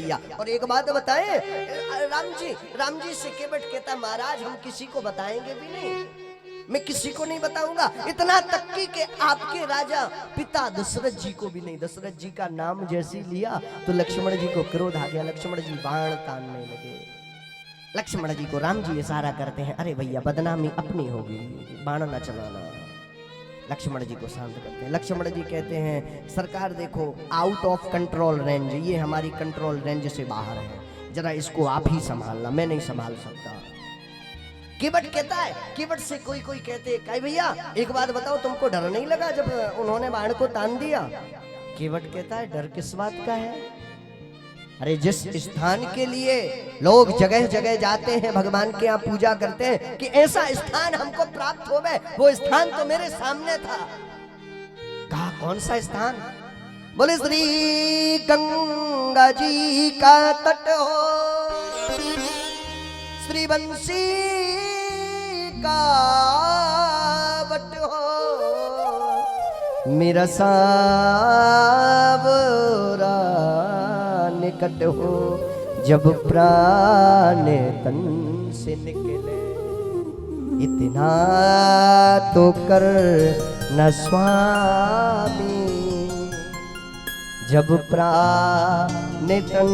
दिया। और एक बात बताएं, राम जी से केवट कहता महाराज हम किसी को बताएंगे भी नहीं, मैं किसी को नहीं बताऊंगा। इतना तक कि आपके राजा पिता दशरथ जी को भी नहीं। दशरथ जी का नाम जैसे लिया तो लक्ष्मण जी को क्रोध आ गया, लक्ष्मण जी बाण तानने लगे। लक्ष्मण जी को राम जी इशारा करते हैं, अरे भैया बदनामी अपनी होगी, बाण न चलाना। लक्ष्मण जी को शांत करते हैं। लक्ष्मण जी कहते हैं सरकार देखो आउट ऑफ कंट्रोल रेंज, ये हमारी कंट्रोल रेंज से बाहर है, जरा इसको आप ही संभालना, मैं नहीं संभाल सकता। केवट कहता है, केवट से कोई कहते हैं भैया एक बात बताओ, तुमको डर नहीं लगा जब उन्होंने बाण को तान दिया? केवट कहता है डर किस बात का है? अरे जिस स्थान के लिए लोग जगह जगह जाते हैं, भगवान के यहाँ पूजा करते हैं कि ऐसा स्थान हमको प्राप्त हो गए, वो स्थान तो मेरे सामने था। कहा कौन सा स्थान? बोले श्री गंगा जी का तट हो, श्री बंसी का वट हो, मेरा सावरा निकट हो, जब प्राण तन से निकले, इतना तो कर न स्वामी, जब प्राण तन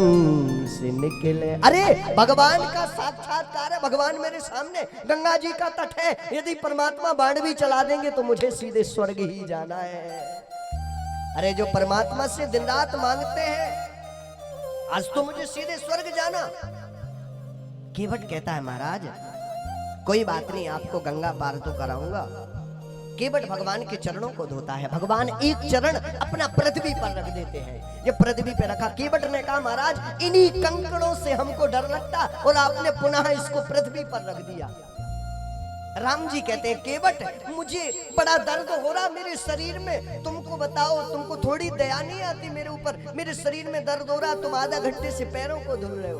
से निकले। अरे भगवान का साक्षात्कार है, भगवान मेरे सामने, गंगा जी का तट है। यदि परमात्मा बाण भी चला देंगे तो मुझे सीधे स्वर्ग ही जाना है। अरे जो परमात्मा से दिन रात मांगते हैं, आज तो मुझे सीधे स्वर्ग जाना। केवट कहता है महाराज कोई बात नहीं, आपको गंगा पार तो कराऊंगा। केवट भगवान के चरणों को धोता है। भगवान एक चरण अपना पृथ्वी पर रख देते हैं। ये पृथ्वी पे रखा, केवट ने कहा महाराज इन्हीं कंकड़ों से हमको डर लगता और आपने पुनः इसको पृथ्वी पर रख दिया। राम जी कहते हैं केवट मुझे बड़ा दर्द हो रहा मेरे शरीर में, तुमको बताओ तुमको थोड़ी दया नहीं आती मेरे ऊपर? मेरे शरीर में दर्द हो रहा, तुम आधा घंटे से पैरों को धुल रहे हो।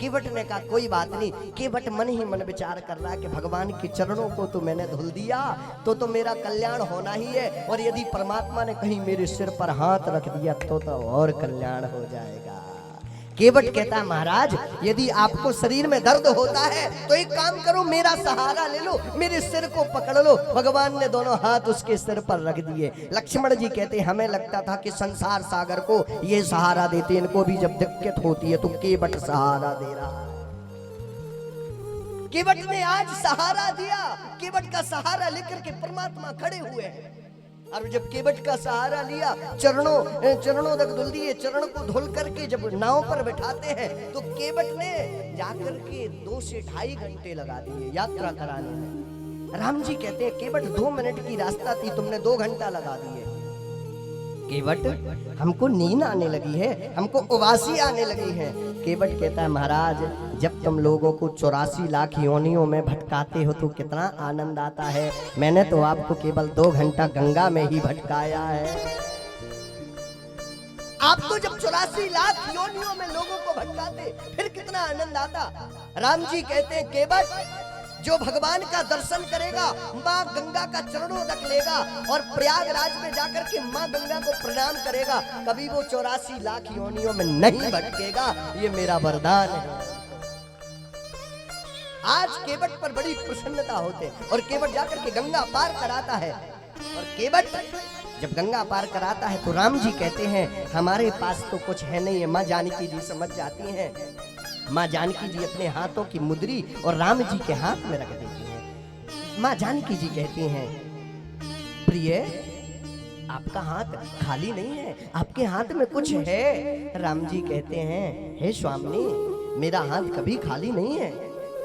केवट ने कहा कोई बात नहीं। केवट मन ही मन विचार कर रहा कि भगवान के चरणों को तो मैंने धुल दिया तो मेरा कल्याण होना ही है, और यदि परमात्मा ने कहीं मेरे सिर पर हाथ रख दिया तो और कल्याण हो जाएगा। केवट कहता महाराज यदि आपको शरीर में दर्द होता है तो एक काम करो, मेरा सहारा ले लो, मेरे सिर को पकड़ लो। भगवान ने दोनों हाथ उसके सिर पर रख दिए। लक्ष्मण जी कहते हमें लगता था कि संसार सागर को ये सहारा देते, इनको भी जब दिक्कत होती है तो केवट सहारा दे रहा। केवट ने आज सहारा दिया। केवट का सहारा लेकर के परमात्मा खड़े हुए हैं। और जब केवट का सहारा लिया, चरणों तक धुल दिए, चरण को धुल करके जब नाव पर बैठाते हैं तो केवट ने जाकर के 2 से 2.5 घंटे लगा दिए यात्रा कराने में। राम जी कहते हैं केवट 2 मिनट की रास्ता थी, तुमने 2 घंटा लगा दिए। केवट हमको नींद आने लगी है, हमको उबासी आने लगी है। केवट कहता है महाराज जब तुम लोगों को 84 लाख योनियों में भटकाते हो तो कितना आनंद आता है। मैंने तो आपको केवल 2 घंटा गंगा में ही भटकाया है। आप तो जब 84 लाख योनियों में लोगों को भटकाते फिर कितना आनंद आता। राम जी कहते हैं केवट जो भगवान का दर्शन करेगा, माँ गंगा का चरणों तक लेगा और प्रयागराज में जाकर के माँ गंगा को प्रणाम करेगा, कभी वो 84 लाख योनियों में नहीं भटकेगा। ये मेरा वरदान है। आज केवट पर बड़ी प्रसन्नता होते और केवट जाकर के गंगा पार कराता है। और केवट जब गंगा पार कराता है तो राम जी कहते हैं हमारे पास तो कुछ है नहीं है। माँ जानकी जी समझ जाती हैं। माँ जानकी जी अपने हाथों की मुद्री और राम जी के हाथ में रख देती हैं। माँ जानकी जी कहती हैं प्रिय आपका हाथ खाली नहीं है, आपके हाथ में कुछ है। राम जी कहते हैं हे स्वामी मेरा हाथ कभी खाली नहीं है।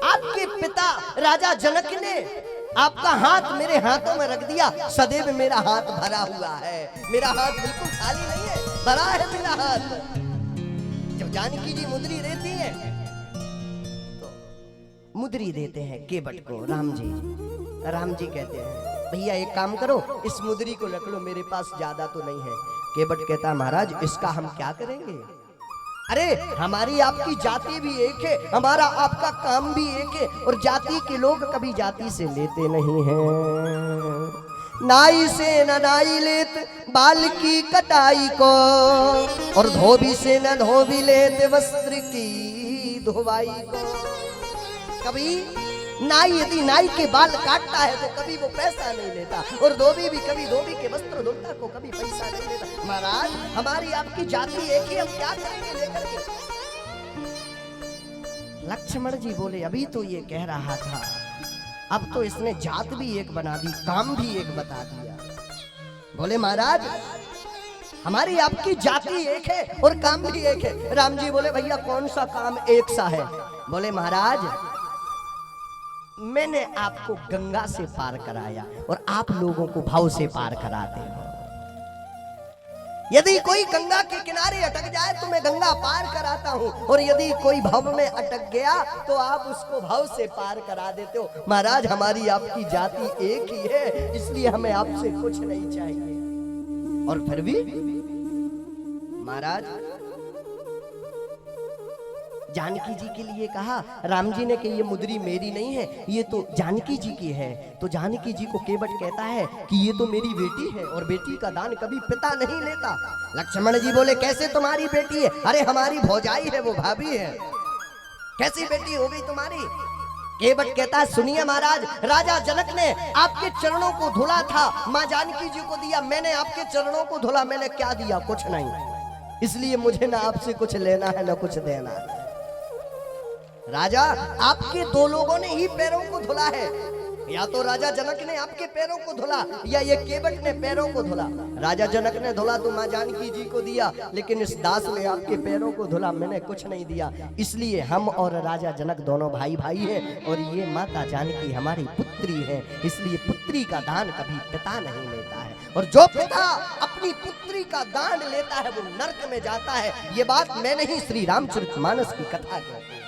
आपके पिता राजा जनक ने आपका हाथ मेरे हाथों में रख दिया, सदैव मेरा हाथ भरा हुआ है। मेरा हाथ बिल्कुल खाली नहीं है, भरा है मेरा हाथ। जब जानकी जी मुद्री देती है तो मुद्री देते हैं केवट को राम जी। राम जी कहते हैं भैया एक काम करो, इस मुद्री को रख लो, मेरे पास ज्यादा तो नहीं है। केवट कहता महाराज इसका हम क्या करेंगे? अरे हमारी आपकी जाति भी एक है, हमारा आपका काम भी एक है, और जाति के लोग कभी जाति से लेते नहीं हैं। नाई से न नाई लेत बाल की कटाई को, और धोबी से न धोबी लेत वस्त्र की धोवाई को। कभी नाई यदि नाई के बाल काटता है तो कभी वो पैसा नहीं लेता, और धोबी भी कभी धोबी के वस्त्र धोता को कभी पैसा नहीं लेता। महाराज हमारी आपकी जाति एक ही, हम क्या करेंगे लेकर के? लक्ष्मण जी बोले अभी तो ये कह रहा था, अब तो इसने जात भी एक बना दी, काम भी एक बता दिया। बोले महाराज हमारी आपकी जाति एक है और काम भी एक है। राम जी बोले भैया कौन सा काम एक सा है? बोले महाराज मैंने आपको गंगा से पार कराया और आप लोगों को भाव से पार कराते हो। यदि कोई गंगा के किनारे अटक जाए तो मैं गंगा पार कराता हूं, और यदि कोई भव में अटक गया तो आप उसको भव से पार करा देते हो। महाराज हमारी आपकी जाति एक ही है, इसलिए हमें आपसे कुछ नहीं चाहिए। और फिर भी महाराज जानकी जी के लिए कहा, राम जी ने कि ये मुद्री मेरी नहीं है, ये तो जानकी जी की है। तो जानकी जी को केवट कहता है कि ये तो मेरी बेटी है और बेटी का दान कभी पिता नहीं लेता। लक्ष्मण जी बोले कैसे तुम्हारी बेटी है? अरे हमारी भौजाई है, वो भाभी है, कैसी बेटी हो गई तुम्हारी? केवट कहता है सुनिए महाराज, राजा जनक ने आपके चरणों को धुला था, माँ जानकी जी को दिया, मैंने आपके चरणों को धुला, मैंने क्या दिया? कुछ नहीं, इसलिए मुझे ना आपसे कुछ लेना है ना कुछ देना है। राजा आपके दो लोगों ने ही पैरों को धुला है, या तो राजा जनक ने आपके पैरों को धुला या ये केवट ने पैरों को धुला। राजा जनक ने धुला तो माँ जानकी जी को दिया, लेकिन इस दास ने आपके पैरों को धुला, मैंने कुछ नहीं दिया। इसलिए हम और राजा जनक दोनों भाई भाई हैं, और ये माता जानकी हमारी पुत्री है, इसलिए पुत्री का दान कभी पिता नहीं लेता है, और जो पिता अपनी पुत्री का दान लेता है वो नरक में जाता है। ये बात मैं नहीं, श्री रामचरितमानस की कथा कहती है।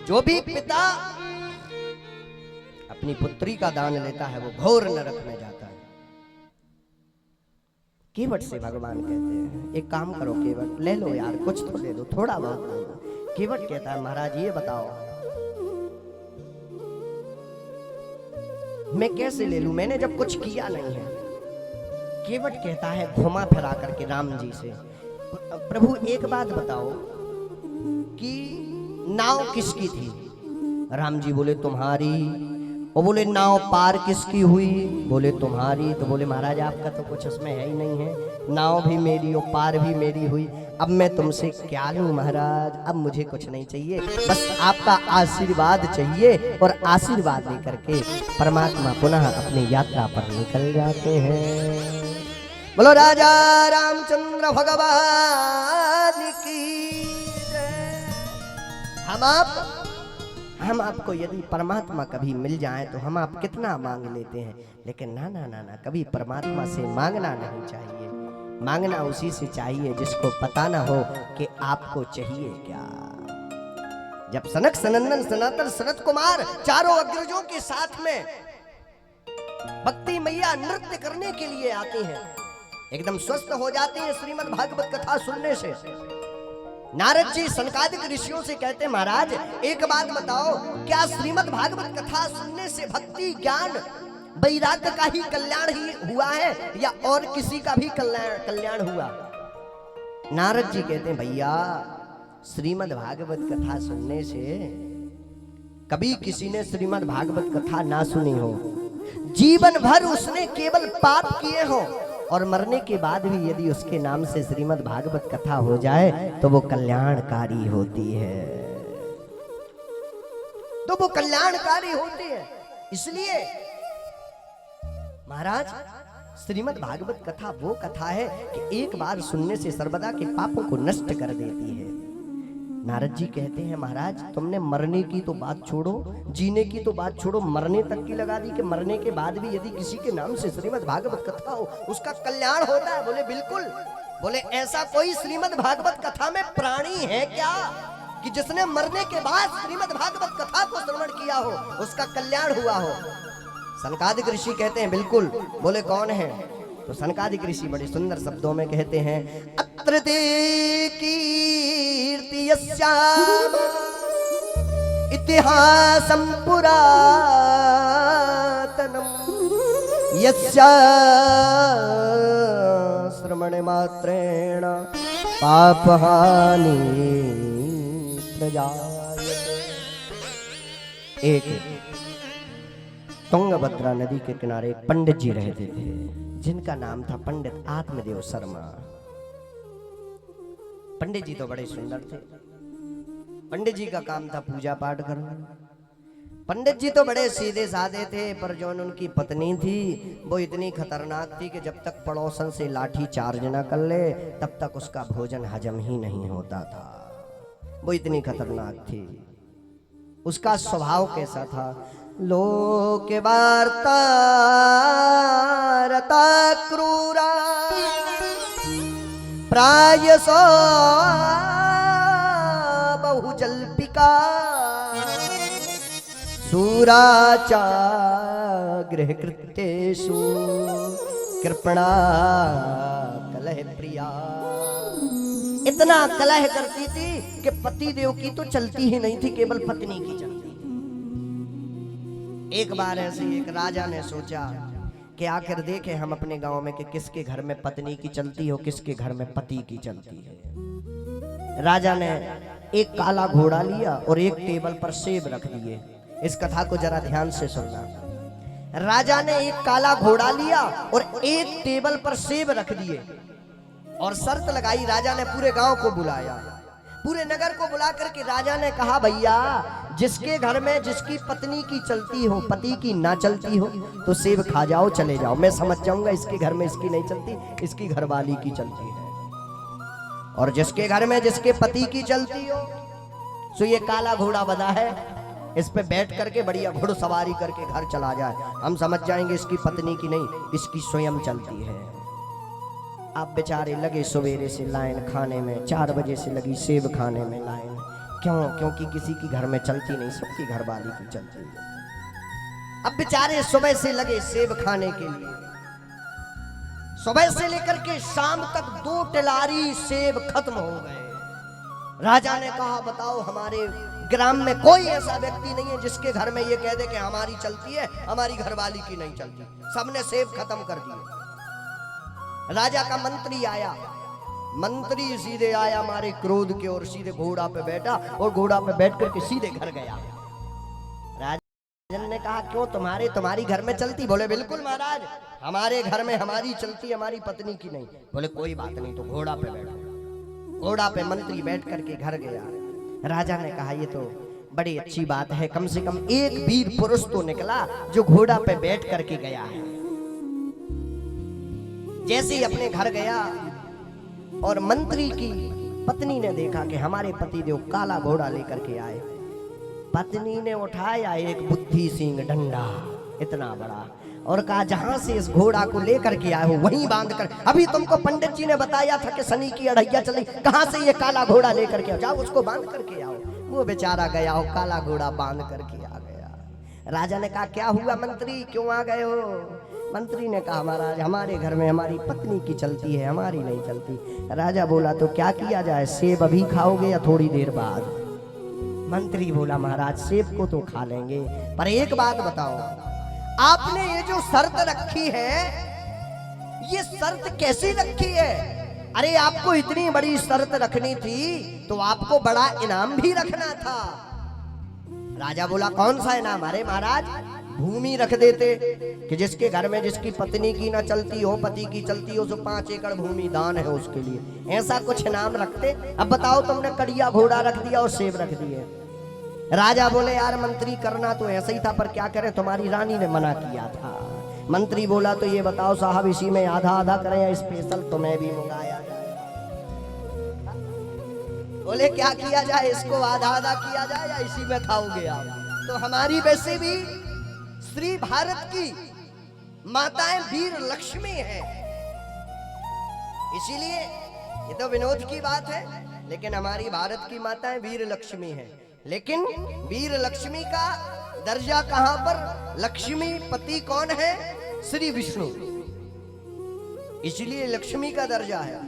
जो भी पिता अपनी पुत्री का दान लेता है वो घोर नरक में जाता है। केवट से भगवान कहते हैं एक काम करो केवट, ले लो यार, कुछ तो ले लो, थोड़ा बहुत ले लो। केवट कहता है महाराज ये बताओ मैं कैसे ले लूं, मैंने जब कुछ किया नहीं है। केवट कहता है घुमा फिरा करके राम जी से, प्रभु एक बात बताओ कि नाव किसकी थी? राम जी बोले तुम्हारी। वो बोले नाव पार किसकी हुई? बोले तुम्हारी। तो बोले महाराज आपका तो कुछ उसमें है ही नहीं है, नाव भी मेरी और पार भी मेरी हुई, अब मैं तुमसे क्या लूं महाराज? अब मुझे कुछ नहीं चाहिए, बस आपका आशीर्वाद चाहिए। और आशीर्वाद लेकर के परमात्मा पुनः अपनी यात्रा पर निकल जाते हैं। बोलो राजा रामचंद्र भगवान की। हम आपको यदि परमात्मा कभी मिल जाए तो हम आप कितना मांग लेते हैं, लेकिन ना ना ना ना, कभी परमात्मा से मांगना नहीं चाहिए। मांगना उसी से चाहिए जिसको पता ना हो कि आपको चाहिए क्या। जब सनक सनंदन सनातन सनत कुमार चारों अग्रजों के साथ में भक्ति मैया नृत्य करने के लिए आती हैं, एकदम स्वस्थ हो जाते हैं श्रीमद् भागवत कथा सुनने से। नारद जी सनकादिक ऋषियों से कहते महाराज एक बात बताओ, क्या श्रीमद् भागवत कथा सुनने से भक्ति ज्ञान वैराग्य का ही कल्याण ही हुआ है या और किसी का भी कल्याण हुआ? नारद जी कहते हैं भैया श्रीमद् भागवत कथा सुनने से कभी किसी ने श्रीमद् भागवत कथा ना सुनी हो, जीवन भर उसने केवल पाप किए हो, और मरने के बाद भी यदि उसके नाम से श्रीमद् भागवत कथा हो जाए तो वो कल्याणकारी होती है, तो वो कल्याणकारी होती है। इसलिए महाराज श्रीमद् भागवत कथा वो कथा है कि एक बार सुनने से सर्वदा के पापों को नष्ट कर देती है। नारद जी कहते हैं महाराज तुमने मरने की तो बात छोड़ो, जीने की तो बात छोड़ो, मरने तक की लगा दी कि मरने के बाद भी यदि किसी के नाम से श्रीमद् भागवत कथा हो उसका कल्याण होता है? बोले बिल्कुल। बोले ऐसा कोई श्रीमद् भागवत कथा में प्राणी है क्या कि जिसने मरने के बाद श्रीमद् भागवत कथा को श्रवण किया हो उसका कल्याण हुआ हो? सनकादिक ऋषि कहते हैं बिल्कुल। बोले कौन है? तो सनकादिक ऋषि बड़े सुंदर शब्दों में कहते हैं अत्र ते कीर्ति यस्याम इतिहासं पुरातनम यस्य श्रवण मात्रेण पापहानि प्रजायते। एक तुंगभद्रा नदी के किनारे एक पंडित जी रहते थे, जिनका नाम था पंडित आत्मदेव शर्मा। पंडित जी तो बड़े सुंदर थे। पंडित जी का काम था पूजा पाठ करना। पंडित जी तो बड़े सीधे साधे थे, पर जो उनकी पत्नी थी वो इतनी खतरनाक थी कि जब तक पड़ोसन से लाठी चार्ज न कर ले तब तक उसका भोजन हजम ही नहीं होता था। वो इतनी खतरनाक थी। उसका स्वभाव कैसा था? लोक वार्ता रता क्रूरा प्रायसो बहुजल्पिका सूराचा गृह कृत्येषु कृपणा कलह प्रिया। इतना कलह करती थी कि पति देव की तो चलती ही नहीं थी, केवल पत्नी की चलती थी। एक बार ऐसे एक राजा ने सोचा कि आखिर देखे हम अपने गांव में कि किसके घर में पत्नी की चलती हो, किसके घर में पति की चलती है। राजा ने एक काला घोड़ा लिया और एक टेबल पर सेब रख दिए। इस कथा को जरा ध्यान से सुनना। राजा ने एक काला घोड़ा लिया और एक टेबल पर सेब रख दिए और शर्त लगाई। राजा ने पूरे गांव को बुलाया, पूरे नगर को बुला करके राजा ने कहा, भैया जिसके घर में जिसकी पत्नी की चलती हो, पति की ना चलती हो, तो सेब खा जाओ, चले जाओ। मैं समझ जाऊंगा इसके घर में इसकी नहीं चलती, इसकी घरवाली की चलती है। और जिसके घर में जिसके पति की चलती हो, सो ये काला घोड़ा बधा है, इस पे बैठ करके बढ़िया घुड़सवारी करके घर चला जाए। हम समझ जाएंगे इसकी पत्नी की नहीं, इसकी स्वयं चलती है। आप बेचारे लगे सवेरे से लाइन खाने में, 4 बजे से लगी सेब खाने में लाइन। क्यों? क्योंकि किसी की घर में चलती नहीं, सबकी घरवाली की चलती है। अब बेचारे सुबह से लगे सेब खाने के लिए। सुबह से लेकर के शाम तक 2 टिलारी सेब खत्म हो गए। राजा ने कहा, बताओ हमारे ग्राम में कोई ऐसा व्यक्ति नहीं है जिसके घर में ये कह दे कि हमारी चलती है, हमारी घरवाली की नहीं चलती। सबने सेब खत्म कर दिए। राजा का मंत्री आया, मंत्री सीधे आया मारे क्रोध के और सीधे घोड़ा पे बैठा और घोड़ा पे बैठ करके सीधे घर गया। राजा ने कहा, क्यों तुम्हारी घर में चलती? बोले बिल्कुल महाराज, हमारे घर में हमारी चलती, हमारी पत्नी की नहीं। बोले कोई बात नहीं, तो घोड़ा पे बैठो। घोड़ा पे मंत्री बैठ करके घर गया। राजा ने कहा, ये तो बड़ी अच्छी बात है, कम से कम एक वीर पुरुष तो निकला जो घोड़ा पे बैठ करके गया है। जैसे ही अपने घर गया और मंत्री की पत्नी ने देखा कि हमारे पतिदेव काला घोड़ा लेकर के आए। पत्नी ने उठाया एक बुद्धि सिंह डंडा इतना बड़ा और कहा, जहां से इस घोड़ा को लेकर के आए हो वहीं बांध कर। अभी तुमको पंडित जी ने बताया था कि शनि की अढ़ैया चली, कहां से ये काला घोड़ा लेकर के आओ, जाओ उसको बांध करके आओ। वो बेचारा गया हो, काला घोड़ा बांध करके आ गया। राजा ने कहा, क्या हुआ मंत्री, क्यों आ गए हो? मंत्री ने कहा, महाराज हमारे घर में हमारी पत्नी की चलती है, हमारी नहीं चलती। राजा बोला, तो क्या किया जाए, सेब अभी खाओगे या थोड़ी देर बाद? मंत्री बोला, महाराज सेब को तो खा लेंगे, पर एक बात बताओ, आपने ये जो शर्त रखी है, ये शर्त कैसी रखी है? अरे आपको इतनी बड़ी शर्त रखनी थी तो आपको बड़ा इनाम भी रखना था। राजा बोला, कौन सा इनाम? अरे महाराज भूमि रख देते कि जिसके घर में जिसकी पत्नी की ना चलती हो, पति की चलती हो, तो 5 एकड़ भूमि दान है उसके लिए, ऐसा कुछ इनाम रखते। अब बताओ, तुमने कड़िया घोड़ा रख दिया और सेब रख दिए। राजा बोले, यार मंत्री करना तो ऐसा ही था, पर क्या करें, तुम्हारी रानी ने मना किया था। मंत्री बोला, तो ये बताओ साहब, इसी में आधा आधा करें या स्पेशल तुम्हें भी मंगाया जाए? बोले, क्या किया जाए, इसको आधा आधा किया जाए या इसी में खाओगे आप? तो हमारी वैसे भी श्री भारत की माताएं वीर लक्ष्मी है, इसीलिए ये तो विनोद की बात है, लेकिन हमारी भारत की माताएं वीर लक्ष्मी है। लेकिन वीर लक्ष्मी का दर्जा कहां पर? लक्ष्मी पति कौन है? श्री विष्णु, इसलिए लक्ष्मी का दर्जा है।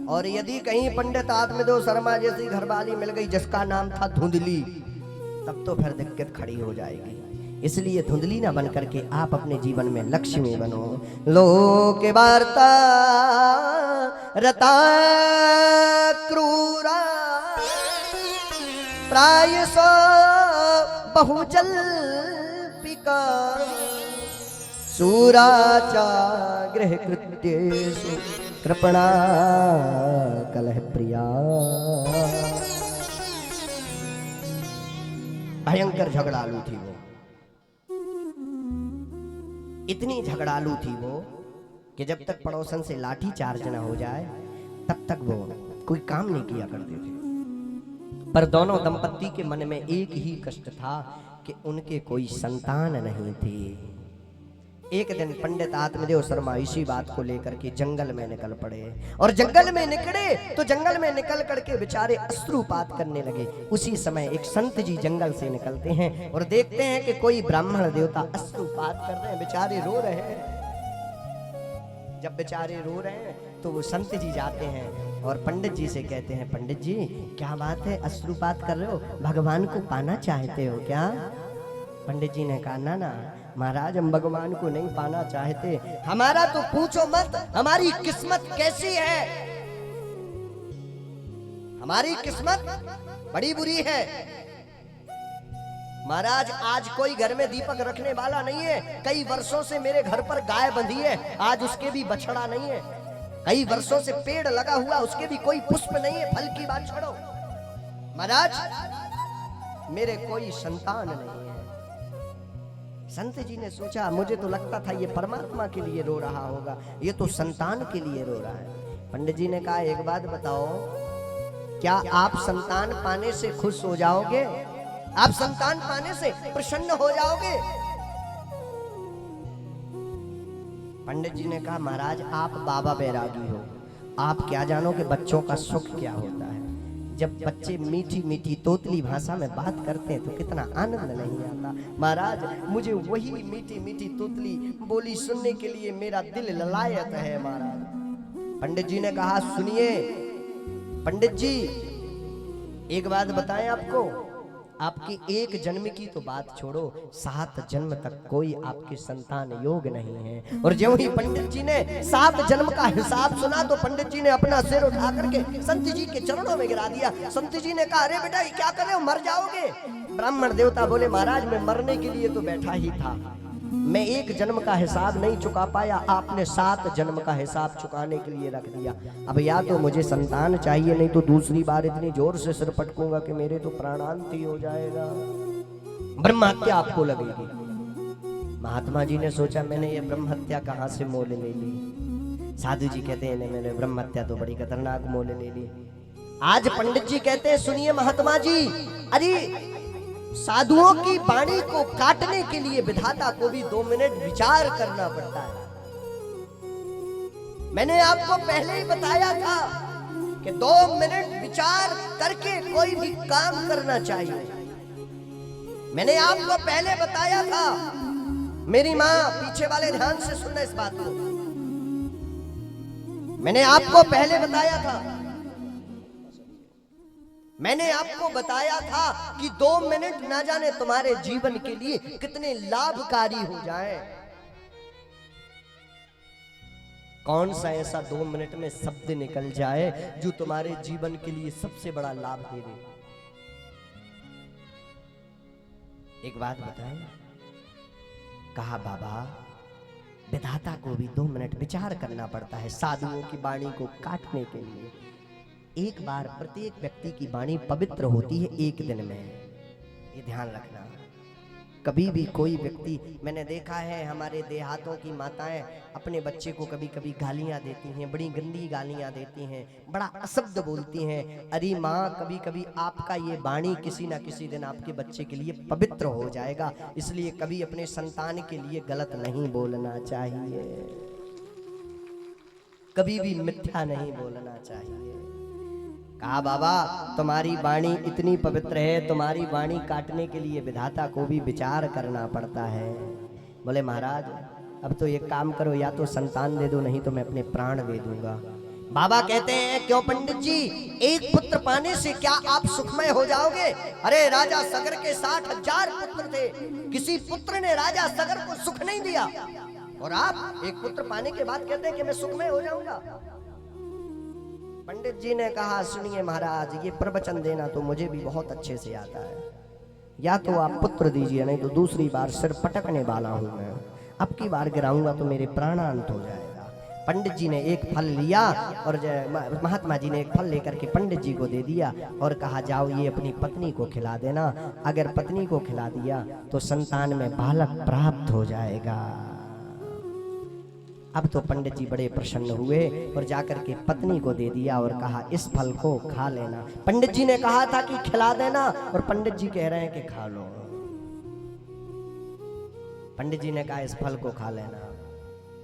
और यदि कहीं पंडित आत्मदेव शर्मा जैसी घरवाली मिल गई जिसका नाम था धुंधली, तब तो फिर दिक्कत खड़ी हो जाएगी। इसलिए धुंधली ना बन करके आप अपने जीवन में लक्ष्मी बनो। लोक वार्ता रता क्रूरा प्रायसो बहुजल पिका सूराचा गृह कृत्येषु कृपणा कलह प्रिया। भयंकर झगड़ालू थी वो, इतनी झगड़ालू थी वो कि जब तक पड़ोसन से लाठी चार्ज ना हो जाए तब तक वो कोई काम नहीं किया करते थे। पर दोनों दंपत्ति के मन में एक ही कष्ट था कि उनके कोई संतान नहीं थी। एक दिन पंडित आत्मदेव शर्मा इसी बात को लेकर के जंगल में निकल पड़े और जंगल में निकले तो जंगल में निकल करके बेचारे अश्रुपात करने लगे। उसी समय एक संत जी जंगल से निकलते हैं और देखते हैं कि कोई ब्राह्मण देवता अश्रुपात कर रहे हैं, बेचारे रो रहे हैं। जब बेचारे रो रहे हैं तो वो संत जी जाते हैं और पंडित जी से कहते हैं, पंडित जी क्या बात है, अश्रुपात कर रहे हो, भगवान को पाना चाहते हो क्या? पंडित जी ने कहा, ना ना महाराज, हम भगवान को नहीं पाना चाहते, हमारा तो पूछो मत, हमारी किस्मत कैसी है, हमारी किस्मत बड़ी बुरी है महाराज। आज कोई घर में दीपक रखने वाला नहीं है, कई वर्षों से मेरे घर पर गाय बंधी है, आज उसके भी बछड़ा नहीं है। कई वर्षों से पेड़ लगा हुआ, उसके भी कोई पुष्प नहीं है, फल की बात छोड़ो महाराज, मेरे कोई संतान नहीं है। संत जी ने सोचा, मुझे तो लगता था ये परमात्मा के लिए रो रहा होगा, ये तो संतान के लिए रो रहा है। पंडित जी ने कहा, एक बात बताओ, क्या आप संतान पाने से खुश हो जाओगे? आप संतान पाने से प्रसन्न हो जाओगे? पंडित जी ने कहा, महाराज आप बाबा बैरागी हो, आप क्या जानो कि बच्चों का सुख क्या होता है। जब बच्चे मीठी मीठी तोतली भाषा में बात करते हैं तो कितना आनंद नहीं आता। महाराज मुझे वही मीठी मीठी तोतली बोली सुनने के लिए मेरा दिल ललायत है महाराज। पंडित जी ने कहा, सुनिए पंडित जी, एक बात बताएं आपको, आपकी एक जन्म की तो बात छोड़ो, 7 जन्म तक कोई आपके संतान योग नहीं है। और ज्यों ही पंडित जी ने 7 जन्म का हिसाब सुना तो पंडित जी ने अपना सिर उठा करके संत जी के चरणों में गिरा दिया। संत जी ने कहा, अरे बेटा ये क्या कर रहे हो, मर जाओगे। ब्राह्मण देवता बोले, महाराज मैं मरने के लिए तो बैठा ही था, मैं एक जन्म का हिसाब नहीं चुका पाया, आपने 7 जन्म का हिसाब चुकाने के लिए रख दिया। अब या तो मुझे संतान चाहिए, नहीं तो दूसरी बार इतनी जोर से सिर पटकूंगा कि मेरे तो प्राणांति हो जाएगा, ब्रह्म हत्या आपको लगेगी। महात्मा जी ने सोचा, मैंने ये ब्रह्म हत्या कहाँ से मोल ले ली। साधु जी कहते हैं, मैंने ब्रह्म हत्या तो बड़ी खतरनाक मोल ले ली। आज पंडित जी कहते हैं, सुनिए महात्मा जी, अरे साधुओं की वाणी को काटने के लिए विधाता को भी 2 मिनट विचार करना पड़ता है। मैंने आपको पहले ही बताया था कि 2 मिनट विचार करके कोई भी काम करना चाहिए। मैंने आपको पहले बताया था, मेरी मां, पीछे वाले ध्यान से सुनना इस बात को, मैंने आपको पहले बताया था, मैंने आपको बताया था कि 2 मिनट ना जाने तुम्हारे जीवन के लिए कितने लाभकारी हो जाए। कौन सा ऐसा 2 मिनट में शब्द निकल जाए जो तुम्हारे जीवन के लिए सबसे बड़ा लाभ दे दे। एक बात बताएं, कहा बाबा विधाता को भी 2 मिनट विचार करना पड़ता है साधुओं की वाणी को काटने के लिए। एक बार प्रत्येक व्यक्ति की वाणी पवित्र होती है 1 दिन में, ये ध्यान रखना। कभी भी कोई व्यक्ति, मैंने देखा है हमारे देहातों की माताएं अपने बच्चे को कभी कभी गालियां देती हैं, बड़ी गंदी गालियां देती हैं, बड़ा अशब्द बोलती हैं। अरे माँ, कभी कभी आपका ये वाणी किसी ना किसी दिन आपके बच्चे के लिए पवित्र हो जाएगा, इसलिए कभी अपने संतान के लिए गलत नहीं बोलना चाहिए, कभी भी मिथ्या नहीं बोलना चाहिए। कहा बाबा तुम्हारी वाणी इतनी पवित्र है, तुम्हारी वाणी काटने के लिए विधाता को भी विचार करना पड़ता है। बोले महाराज अब तो एक काम करो, या तो संतान दे दो, नहीं तो मैं अपने प्राण दे दूंगा। बाबा कहते हैं क्यों पंडित जी, एक पुत्र पाने से क्या आप सुखमय हो जाओगे? अरे राजा सगर के 60,000 पुत्र थे, किसी पुत्र ने राजा सगर को सुख नहीं दिया, और आप एक पुत्र पाने के बाद कहते हैं कि मैं सुखमय हो जाऊंगा। पंडित जी ने कहा सुनिए महाराज, ये प्रवचन देना तो मुझे भी बहुत अच्छे से आता है, या तो आप पुत्र दीजिए, नहीं तो दूसरी बार सिर पटकने वाला हूं मैं, अब की बार गिराऊंगा तो मेरे प्राणांत हो जाएगा। पंडित जी ने एक फल लिया और महात्मा जी ने एक फल लेकर के पंडित जी को दे दिया और कहा जाओ ये अपनी पत्नी को खिला देना, अगर पत्नी को खिला दिया तो संतान में बालक प्राप्त हो जाएगा। अब तो पंडित जी बड़े प्रसन्न हुए और जाकर के पत्नी को दे दिया और कहा इस फल को खा लेना। पंडित जी ने कहा था कि खिला देना और पंडित जी कह रहे हैं कि खा लो। पंडित जी ने कहा इस फल को खा लेना।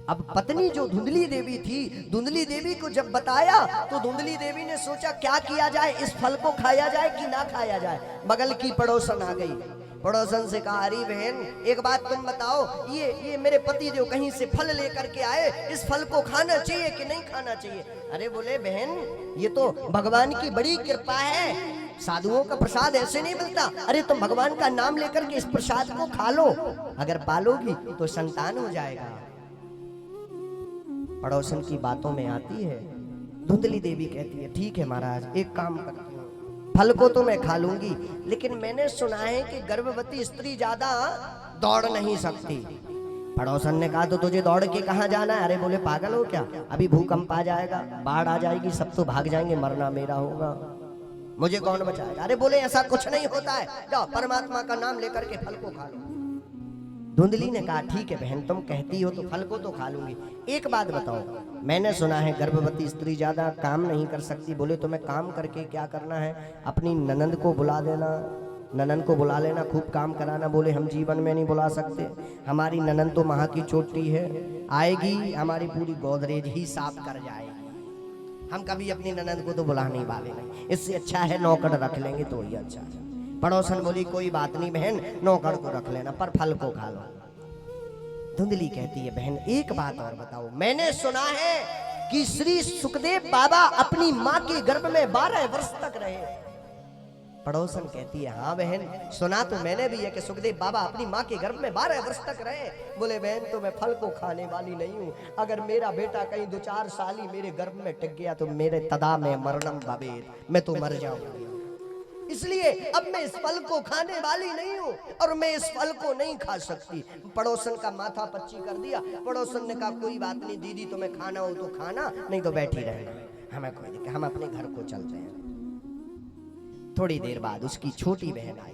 अब पत्नी जो धुंधली देवी थी, धुंधली देवी को जब बताया तो धुंधली देवी ने सोचा क्या किया जाए, इस फल को खाया जाए कि ना खाया जाए। बगल की पड़ोसन आ गई, पड़ोसन से कहा अरे बहन एक बात तुम बताओ, ये मेरे पति देव कहीं से फल लेकर के आए, इस फल को खाना चाहिए कि नहीं खाना चाहिए? अरे बोले बहन ये तो भगवान की बड़ी कृपा है, साधुओं का प्रसाद ऐसे नहीं मिलता। अरे तुम भगवान का नाम लेकर के इस प्रसाद को खा लो, अगर पालोगी तो संतान हो जाएगा। पड़ोसन की बातों में आती है, धुंधली देवी कहती है ठीक है महाराज, एक काम करती हूँ, फल को तो मैं खा लूंगी, लेकिन मैंने सुना है कि गर्भवती स्त्री ज्यादा दौड़ नहीं सकती। पड़ोसन ने कहा तो तुझे दौड़ के कहाँ जाना है? अरे बोले पागल हो क्या, अभी भूकंप आ जाएगा, बाढ़ आ जाएगी, सब तो भाग जाएंगे, मरना मेरा होगा, मुझे कौन बचाएगा? अरे बोले ऐसा कुछ नहीं होता है, जाओ परमात्मा का नाम लेकर के फल को खा लो। धुंधली ने कहा ठीक है बहन तुम कहती हो तो फल को तो खा लूंगी, एक बात बताओ, मैंने सुना है गर्भवती स्त्री ज्यादा काम नहीं कर सकती। बोले तो मैं काम करके क्या करना है, अपनी ननंद को बुला देना, ननंद को बुला लेना, खूब काम कराना। बोले हम जीवन में नहीं बुला सकते, हमारी ननंद तो महा की चोटी है, आएगी हमारी पूरी गोदरेज ही साफ कर जाएगी, हम कभी अपनी ननंद को तो बुला नहीं वाले नहीं, इससे अच्छा है नौकर रख लेंगे तो ही अच्छा है। पड़ोसन बोली कोई बात नहीं बहन, नौकर को रख लेना पर फल को खा लो। धुंधली कहती है बहन एक बात और बताओ, मैंने सुना है कि श्री सुखदेव बाबा अपनी माँ के गर्भ में 12 वर्ष तक रहे। पड़ोसन कहती है हाँ बहन सुना तो मैंने भी है कि सुखदेव बाबा अपनी माँ के गर्भ में 12 वर्ष तक रहे। बोले बहन तो मैं फल को खाने वाली नहीं हूँ, अगर मेरा बेटा कहीं 2-4 साल ही मेरे गर्भ में टिक गया तो मेरे तदा में मरणम भवेत्, मैं तो मर जाऊंगी, इसलिए अब मैं इस फल को खाने वाली नहीं हूँ और मैं इस फल को नहीं खा सकती। पड़ोसन का माथा पच्ची कर दिया। पड़ोसन ने कहा कोई बात नहीं दीदी, तुम्हें खाना हो तो खाना, नहीं तो बैठी रहना, हमें कोई दिक्कत, हम अपने घर को चलते हैं। थोड़ी देर बाद उसकी छोटी बहन आई।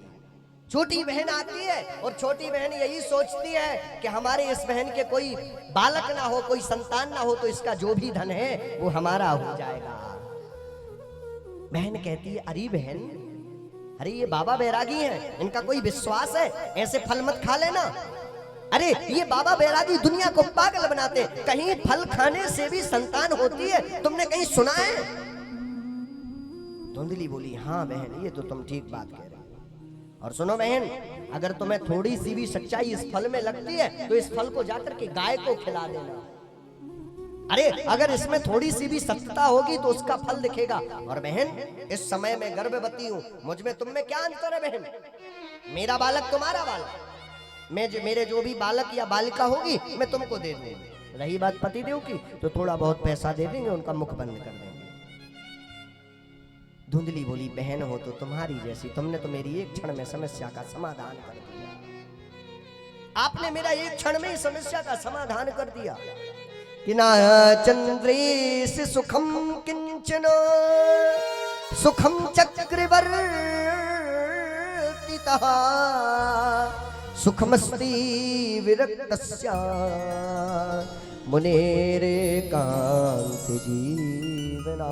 छोटी बहन आती है और छोटी बहन यही सोचती है कि हमारे इस बहन के कोई बालक ना हो, कोई संतान ना हो तो इसका जो भी धन है वो हमारा हो जाएगा। बहन कहती है अरे बहन, अरे ये बाबा बैरागी हैं, इनका कोई विश्वास है, ऐसे फल मत खा लेना। अरे ये बाबा बैरागी दुनिया को पागल बनाते, कहीं फल खाने से भी संतान होती है, तुमने कहीं सुना है? धुंधली बोली हाँ बहन ये तो तुम ठीक बात कह रहे हो, और सुनो बहन अगर तुम्हें थोड़ी सी भी सच्चाई इस फल में लगती है तो इस फल को जाकर के गाय को खिला देना। अरे अगर इसमें थोड़ी सी भी सत्यता होगी तो उसका फल दिखेगा। और बहन इस समय मैं गर्भवती हूँ, मुझ में तुम में क्या अंतर है बहन, मेरा बालक तुम्हारा बालक, मेरे जो भी बालक या बालिका होगी मैं तुमको दे दूंगी। रही बात पतिदेव की तो थोड़ा बहुत पैसा दे देंगे, उनका मुख बंद कर देंगे। धुंधली बोली बहन हो तो तुम्हारी जैसी, तुमने तो मेरी एक क्षण में समस्या का समाधान कर दिया, आपने मेरा एक क्षण में समस्या का समाधान कर दिया। कि ना चंद्रेश सुखम किंचन सुखम चक्रवर्तितः सुखमस्ति विरक्तस्य मुनेरे कांति जीवना।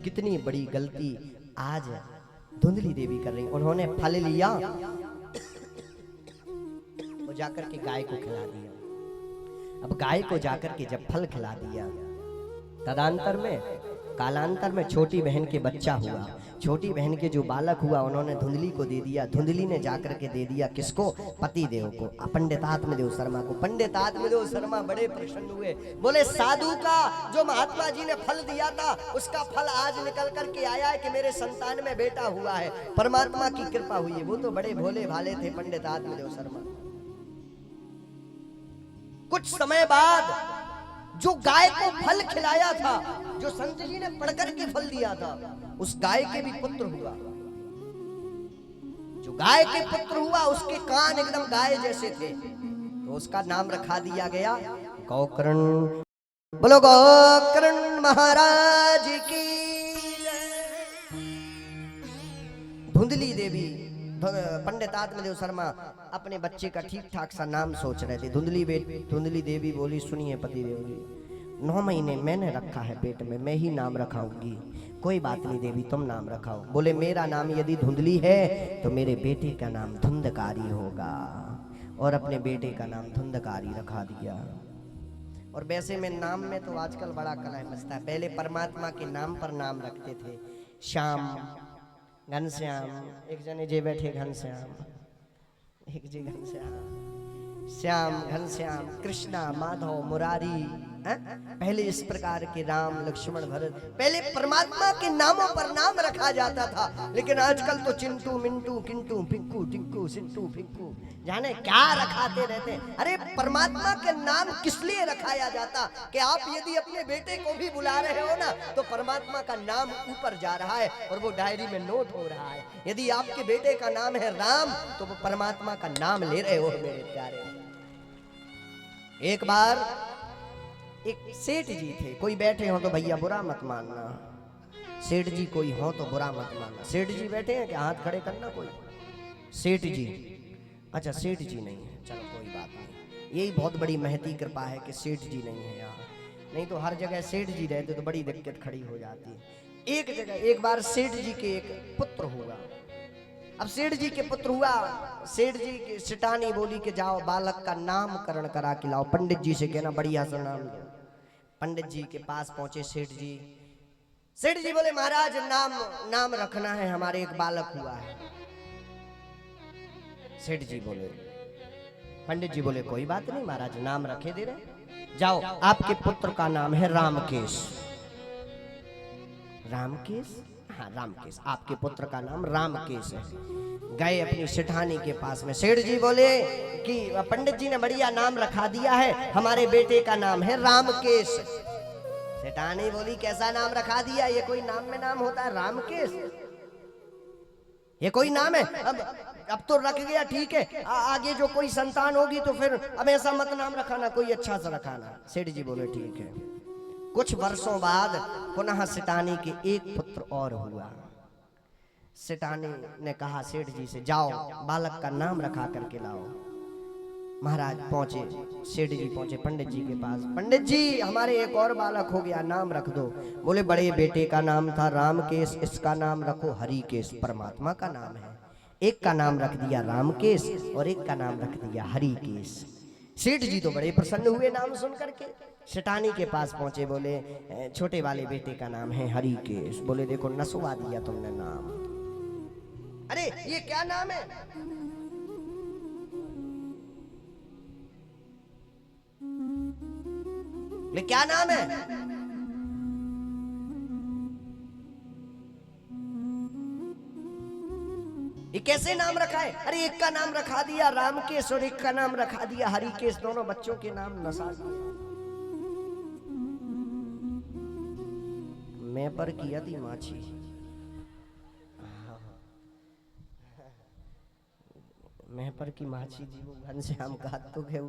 कितनी बड़ी गलती आज धुंधली देवी कर रही। उन्होंने फल लिया, जाकर के गाय को खिला दिया। अब गाय को जाकर के जब फल खिला दिया, तदंतर में कालांतर में छोटी बहन के बच्चा हुआ, छोटी बहन के जो बालक हुआ उन्होंने धुंधली को दे दिया। धुंधली ने जाकर के दे दिया किसको? पति देव को, पंडित आत्मदेव शर्मा को। पंडित आत्मदेव शर्मा बड़े प्रसन्न हुए, बोले साधु का जो महात्मा जी ने फल दिया था उसका फल आज निकल करके आया है कि मेरे संतान में बेटा हुआ है, परमात्मा की कृपा हुई है। वो तो बड़े भोले भाले थे पंडित आत्मदेव शर्मा। कुछ समय बाद जो गाय को फल खिलाया था, जो संत जी ने पढ़कर के फल दिया था, उस गाय के भी पुत्र हुआ। जो गाय के पुत्र हुआ उसके कान एकदम गाय जैसे थे, तो उसका नाम रखा दिया गया गौकर्ण। बोलो गौकर्ण महाराज की। धुंधली देवी, पंडित आत्मदेव शर्मा अपने बच्चे का ठीक ठाक सा नाम सोच रहे थे। धुंधली देवी बोली, सुनिए पतिदेव जी, 9 महीने मैंने रखा है पेट में, मैं ही नाम रखाऊंगी। कोई बात नहीं देवी, तुम नाम रखाओ। बोले मेरा नाम यदि धुंधली है तो मेरे बेटे का नाम धुंधकारी होगा, और अपने बेटे का नाम धुंधकारी रखा दिया। और वैसे में नाम में तो आजकल बड़ा कला मचता है। पहले परमात्मा के नाम पर नाम रखते थे, श्याम, घनश्याम, एक जने जे बैठे घनश्याम, एक जी घनश्याम, श्याम, घनश्याम, कृष्णा, माधव, मुरारी, पहले इस प्रकार के राम, लक्ष्मण, भरत, पहले परमात्मा के नामों पर नाम रखा जाता था। लेकिन आजकल तो चिंटू, मिंटू, किंटू, पिंकू, टिंकू, सिंटू, फिंकू, जाने क्या रखाते रहते। अरे परमात्मा के नाम किस लिए रखाया जाता कि आप यदि अपने बेटे को भी बुला रहे हो ना तो परमात्मा का नाम ऊपर जा रहा है और वो डायरी में नोट हो रहा है। यदि आपके बेटे का नाम है राम तो वो परमात्मा का नाम ले रहे हो मेरे प्यारे। एक बार एक सेठ जी थे, कोई बैठे हो तो भैया बुरा मत मानना, सेठ जी कोई हो तो बुरा मत मानना। सेठ जी बैठे हैं क्या? हाथ खड़े करना कोई। सेठ जी, अच्छा सेठ जी नहीं है, चलो कोई बात नहीं। यही बहुत बड़ी महती कृपा है कि सेठ जी नहीं है यहाँ, नहीं तो हर जगह सेठ जी रहते तो बड़ी दिक्कत खड़ी हो जाती है। एक जगह एक बार सेठ जी के एक पुत्र हुआ। अब सेठ जी के पुत्र हुआ, सेठ जी की सिटानी बोली कि जाओ बालक का नामकरण करा के लाओ, पंडित जी से कहना बढ़िया सा नाम दो। पंडित जी के पास पहुंचे सेठ जी। सेठ जी बोले महाराज नाम रखना है, हमारे एक बालक हुआ है। सेठ जी बोले, पंडित जी बोले कोई बात नहीं महाराज, नाम रखे दे रहे, जाओ आपके पुत्र का नाम है रामकेश। रामकेश? हाँ रामकेश, आपके पुत्र का नाम रामकेश है। गए अपनी सेठानी के पास में, सेठ जी बोले कि पंडित जी ने बढ़िया नाम रखा दिया है, हमारे बेटे का नाम है रामकेश। सेठानी बोली कैसा नाम रखा दिया? ये कोई नाम में नाम होता है रामकेश? ये कोई नाम है? अब तो रख गया ठीक है, आगे जो कोई संतान होगी तो फिर अब ऐसा मत नाम रखाना, कोई अच्छा सा रखाना। सेठ जी बोले ठीक है। कुछ वर्षों बाद पुनः सेठानी के एक पुत्र और हुआ। सेठानी ने कहा सेठ जी से, जाओ बालक का नाम रखा करके लाओ। महाराज पहुंचे, सेठ जी पहुंचे पंडित जी के पास, पंडित जी हमारे एक और बालक हो गया, नाम रख दो। बोले बड़े बेटे का नाम था रामकेश, इसका नाम रखो हरिकेश, परमात्मा का नाम है। एक का नाम रख दिया रामकेश और एक का नाम रख दिया हरिकेश। सेठ जी तो बड़े प्रसन्न हुए नाम सुन करके। सेठानी के पास पहुंचे, बोले छोटे वाले बेटे का नाम है हरिकेश। बोले देखो नसवा दिया तुमने नाम। अरे ये क्या नाम है? ले क्या नाम है? ये कैसे नाम रखा है? अरे एक का नाम रखा दिया रामकेश और एक का नाम रखा दिया हरिकेश, दोनों बच्चों के नाम नसा दिए। मैं पर किया थी माछी, मैं पर की माछी जी वो घनश्याम का तो है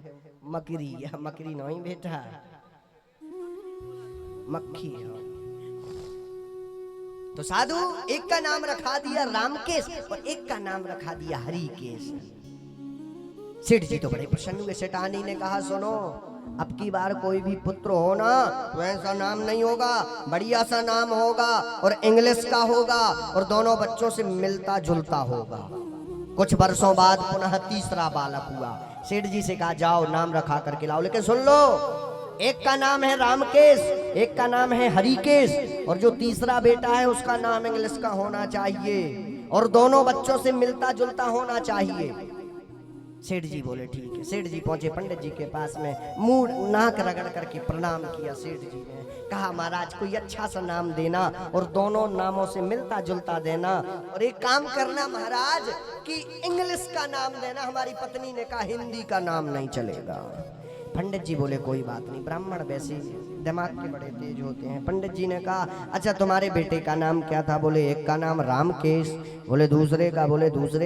मकरी, या मकरी नहीं बेटा, मक्खी है। तो साधु एक का नाम रखा दिया रामकेश और एक का नाम रखा दिया हरिकेश। सेठ जी तो बड़े प्रसन्न हुए। सेठानी ने कहा सुनो, अब की बार कोई भी पुत्र हो ना तो ऐसा नाम नहीं होगा, बढ़िया सा नाम होगा और इंग्लिश का होगा और दोनों बच्चों से मिलता जुलता होगा। कुछ वर्षों बाद पुनः तीसरा बालक हुआ। सेठ जी से कहा जाओ नाम रखा करके लाओ, लेकिन सुन लो एक का नाम है रामकेश, एक का नाम है हरिकेश, और जो तीसरा बेटा है उसका नाम इंग्लिश का होना चाहिए और दोनों बच्चों से मिलता जुलता होना चाहिए। सेठ जी बोले ठीक है। सेठ जी पहुंचे पंडित जी के पास में, मुंह नाक रगड़ करके प्रणाम किया। सेठ जी ने कहा महाराज कोई अच्छा सा नाम देना और दोनों नामों से मिलता जुलता देना, और एक काम करना महाराज कि इंग्लिश का नाम देना। हमारी पत्नी ने कहा हिंदी का नाम नहीं चलेगा। पंडित जी बोले कोई बात नहीं, ब्राह्मण वैसे दिमाग के बड़े तेज होते हैं। पंडित जी ने कहा अच्छा तुम्हारे बेटे का नाम क्या था? बोले एक का नाम रामकेश, बोले दूसरे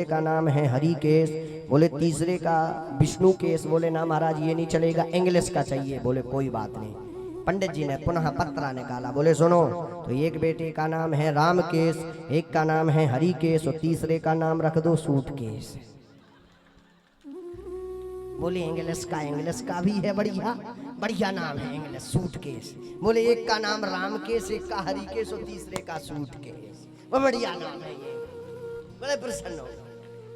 का नाम है हरिकेश, बोले तीसरे का विष्णु केश। बोले ना महाराज ये नहीं चलेगा, इंग्लिश का चाहिए। बोले कोई बात नहीं। पंडित जी ने पुनः पत्रा निकाला, बोले सुनो तो एक बेटे का नाम है रामकेश, एक का नाम है हरिकेश और तीसरे का नाम रख दो सूटकेश। बोले इंग्लिश का भी है बढ़िया नाम है इंग्लिश, सूटकेस। बोले एक का नाम रामकेश, एक का हरिकेश और तीसरे का सूटकेस। वो बढ़िया नाम है ये। बोले प्रसन्न हो।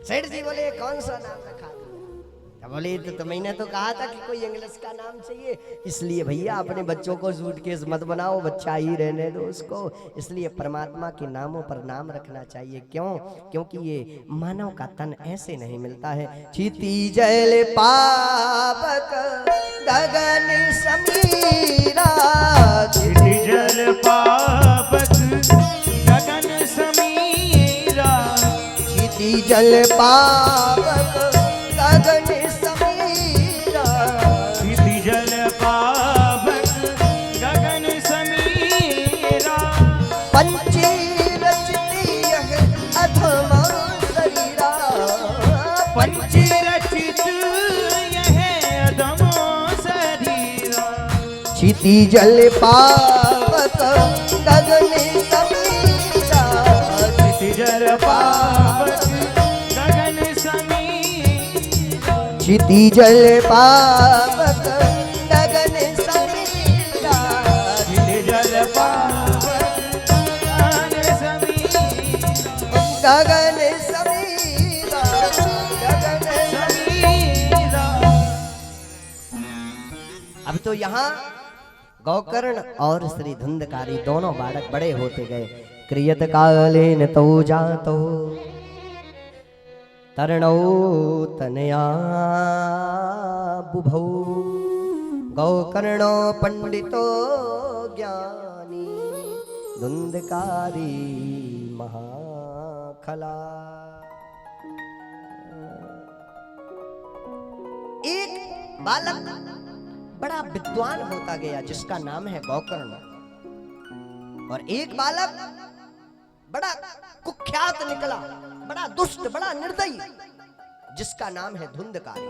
सेठ जी बोले कौन सा नाम रखा? बोले तो मैंने तो कहा था कि कोई इंग्लिश का नाम चाहिए, इसलिए भैया अपने बच्चों को सूटकेस मत बनाओ, बच्चा ही रहने दो उसको। इसलिए परमात्मा के नामों पर नाम रखना चाहिए। क्यों? क्योंकि ये मानव का तन ऐसे नहीं मिलता है। क्षिति जल पावक गगन समीरा, क्षिति जल पावक गगन समीरा, क्षिति जल पावक गगन समीरा, क्षिति जल पावक गगन समीरा, पंची रचती यह अधम शरीरा, पंची रचित यह अधम शरीरा, क्षिति जल पावक गगन समीरा, क्षिति जल पावक गगन समीरा, क्षिति जल पावक गगन समीरा, क्षिति जल पावक गगन समीरा, गगन समीरा, गगन समीरा। अब तो यहाँ गौकर्ण और श्री धुंधकारी दोनों बालक बड़े होते गए। क्रियत कालेन तौ जातो तरणौ तनया बुभौ, गौकर्णो पंडितो ज्ञानी धुंधकारी महाखला। एक बालक बड़ा विद्वान होता गया जिसका नाम है गौकर्ण, और एक बालक बड़ा कुख्यात निकला, बड़ा दुष्ट, बड़ा निर्दयी, जिसका नाम है धुंधकारी।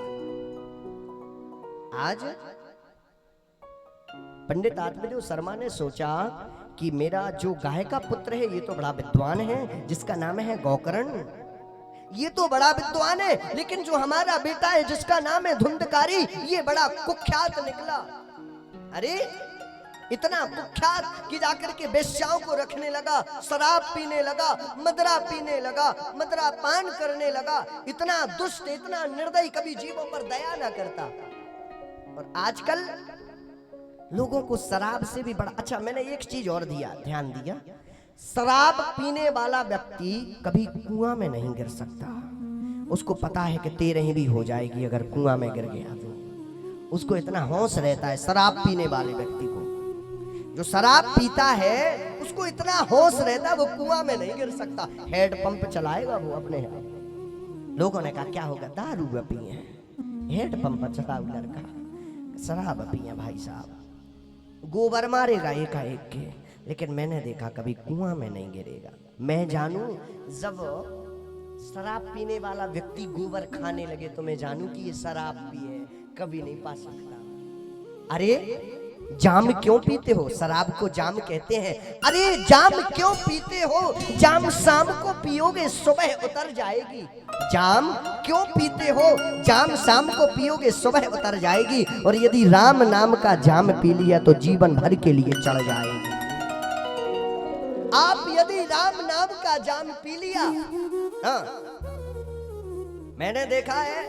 आज पंडित आत्मदेव शर्मा ने सोचा कि मेरा जो गाय का पुत्र है ये तो बड़ा विद्वान है, जिसका नाम है गौकर्ण, ये तो बड़ा विद्वान है, लेकिन जो हमारा बेटा है जिसका नाम है धुंधकारी, ये बड़ा कुख्यात निकला। अरे इतना कुख्यात कि जाकर के वेश्याओं को रखने लगा, शराब पीने लगा, मदरा पीने लगा, मदरा पान करने लगा। इतना दुष्ट, इतना निर्दयी, कभी जीवों पर दया ना करता। और आजकल लोगों को शराब से भी बड़ा अच्छा, मैंने एक चीज और ध्यान दिया, शराब पीने वाला व्यक्ति कभी कुआं में नहीं गिर सकता। उसको पता है कि तेरह भी हो जाएगी अगर कुआं में गिर गया तो। उसको इतना होश रहता है शराब पीने वाले व्यक्ति को। जो शराब पीता है उसको इतना होश रहता है, वो कुआं में नहीं गिर सकता। हेड पंप चलाएगा वो अपने आप। लोगों ने कहा क्या होगा, दारू पिए, हेड पंप चलाओ लड़का, शराब पिए भाई साहब, गोबर मारेगा एकाएक के, लेकिन मैंने देखा कभी कुआं में नहीं गिरेगा। मैं जानू जब शराब पीने वाला व्यक्ति गोबर खाने लगे तो मैं जानू कि ये शराब पिए, कभी नहीं पा सकता। अरे जाम क्यों पीते हो? शराब को जाम कहते हैं। अरे जाम क्यों पीते हो? जाम शाम को पियोगे सुबह उतर जाएगी। जाम क्यों पीते हो? जाम शाम को पियोगे सुबह उतर जाएगी। और यदि राम नाम का जाम पी लिया तो जीवन भर के लिए चढ़ जाएगी। आप यदि राम नाम का जाम पी लिया, हाँ, मैंने देखा है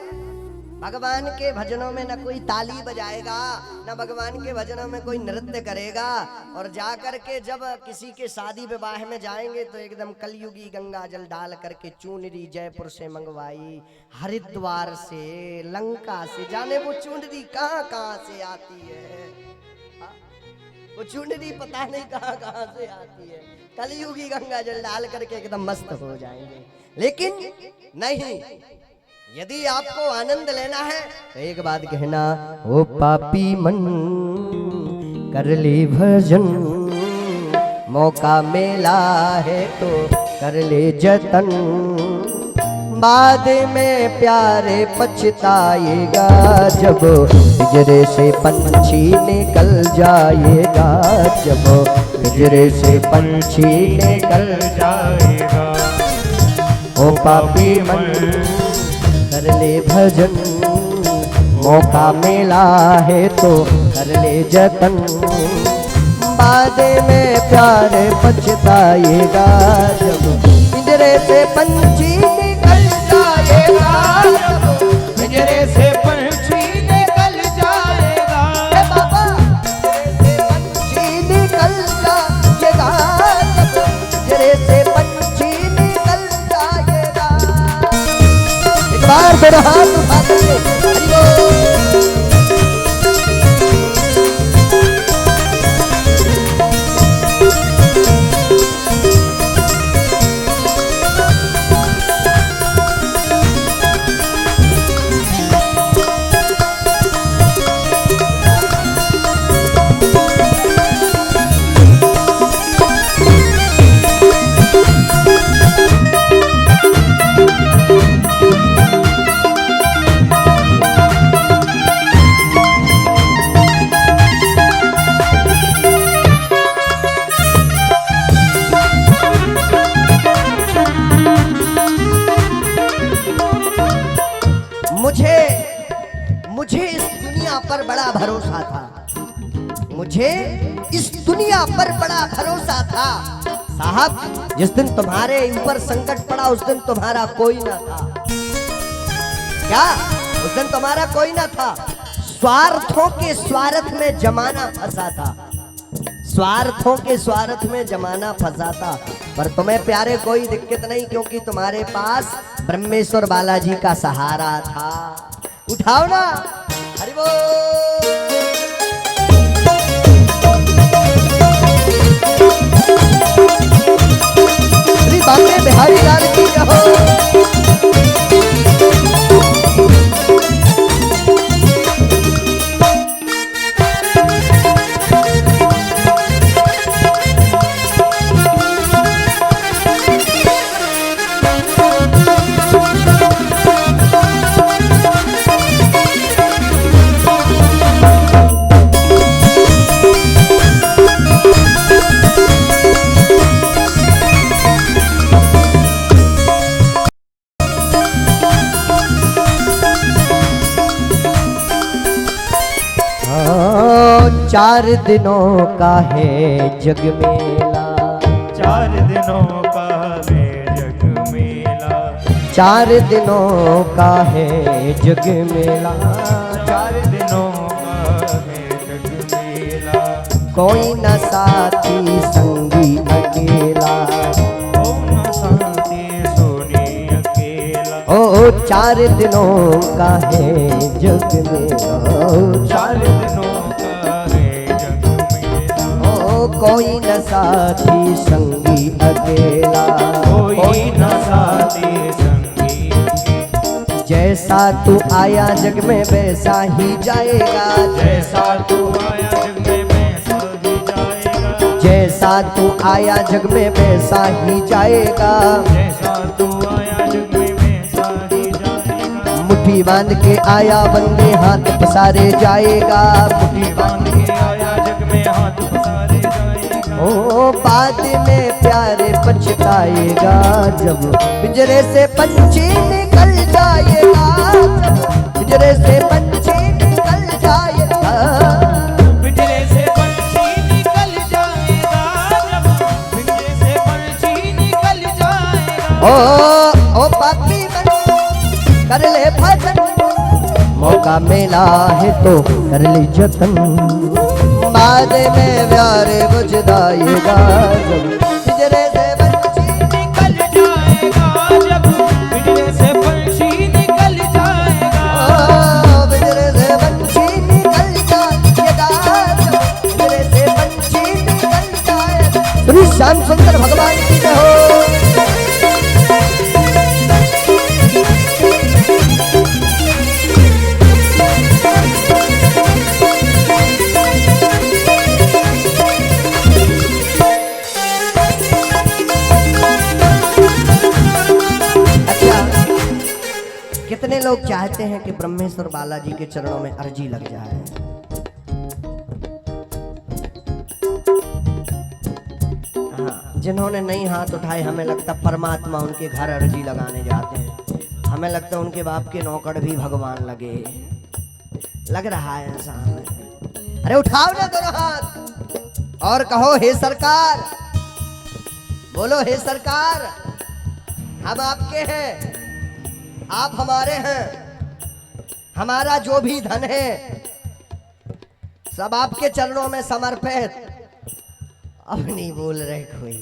भगवान के भजनों में न कोई ताली बजाएगा, न भगवान के भजनों में कोई नृत्य करेगा। और जाकर के जब किसी के शादी विवाह में जाएंगे तो एकदम कलयुगी गंगा जल डाल करके चुनरी जयपुर से मंगवाई, हरिद्वार से, लंका से, जाने वो चुनरी कहाँ कहाँ से आती है, वो चुनरी पता नहीं कहाँ कहाँ से आती है। कलयुगी गंगा जल डाल करके एकदम मस्त हो जाएंगे। लेकिन नहीं, यदि आपको आनंद लेना है तो एक बात कहना, ओ पापी मन कर ले भजन, मौका मिला है तो कर ले जतन, बाद में प्यारे पछताएगा जब पिंजरे से पंछी निकल जाएगा, जब पिंजरे से पंछी निकल जाएगा। ओ पापी मन कर ले भजन, मौका मिला है तो कर ले जतन, बाद में प्यार पछताएगा जब पिंजरे से पंछी निकल जाएगा, पिंजरे से पंछी निकल जाएगा। बाबा पिंजरे से पंछी निकल जाएगा, पिंजरे से पंछी निकल जाएगा। बार मेरा हाथ उठा करके मुझे इस दुनिया पर बड़ा भरोसा था, मुझे इस दुनिया पर बड़ा भरोसा था। साहब जिस दिन तुम्हारे ऊपर संकट पड़ा उस दिन तुम्हारा कोई ना था। क्या उस दिन तुम्हारा कोई ना था? स्वार्थों के स्वार्थ में जमाना फंसा था, स्वार्थों के स्वार्थ में जमाना फंसा था। पर तुम्हें प्यारे कोई दिक्कत नहीं, क्योंकि तुम्हारे पास ब्रह्मेश्वर बालाजी का सहारा था। उठाओ ना, हरि बोल। श्री बांके बिहारी लाल की कहो। चार दिनों का है जग मेला, 4 दिनों का है जग मेला, 4 दिनों का है जग मेला, 4 दिनों का है जग मेला। कोई न साथी संगी अकेला, ओ न साथी सोनी अकेला। ओ 4 दिनों का है जग मेला, 4 दिनों कोई न साथी संगी अकेला, कोई न साथी संगी। जैसा तू आया जग में वैसा ही जाएगा, जैसा तू आया जग में वैसा ही जाएगा, जैसा तू आया जग में वैसा ही जाएगा, जैसा तू आया जग में वैसा ही जाएगा। मुट्ठी बांध के आया बंदे हाथ पसारे जाएगा, मुट्ठी बांध के आया जग में हाथ पसारे जाएगा। ओ बाद में प्यारे पछताएगा जब पिंजरे से पंछी निकल जाएगा, पिंजरे से पंछी निकल जाएगा, पिंजरे से पंछी निकल जाएगा, जब पिंजरे से पंछी निकल जाएगा। ओ पापी मन कर ले भजन, मौका मिला है तो कर ले जतन, बाद में प्यारे बुझ जाएगा जब पिंजरे से पंछी निकल जाएगा, जब पिंजरे से पंछी निकल जाएगा, पिंजरे से पंछी निकल जाएगा, जब पिंजरे से पंछी निकल जाएगा। श्री श्याम सुंदर भगवान की जय हो। कितने लोग चाहते हैं कि ब्रह्मेश्वर बालाजी के चरणों में अर्जी लग जाए। हाँ, जिन्होंने नहीं हाथ उठाए, हमें लगता परमात्मा उनके घर अर्जी लगाने जाते हैं। हमें लगता है उनके बाप के नौकर भी भगवान लगे। लग रहा है ऐसा हमें। अरे उठाओ ना दोनों हाथ और कहो हे सरकार, बोलो हे सरकार, हम आपके हैं, आप हमारे हैं, हमारा जो भी धन है सब आपके चरणों में समर्पित। अब नहीं बोल रहे कोई,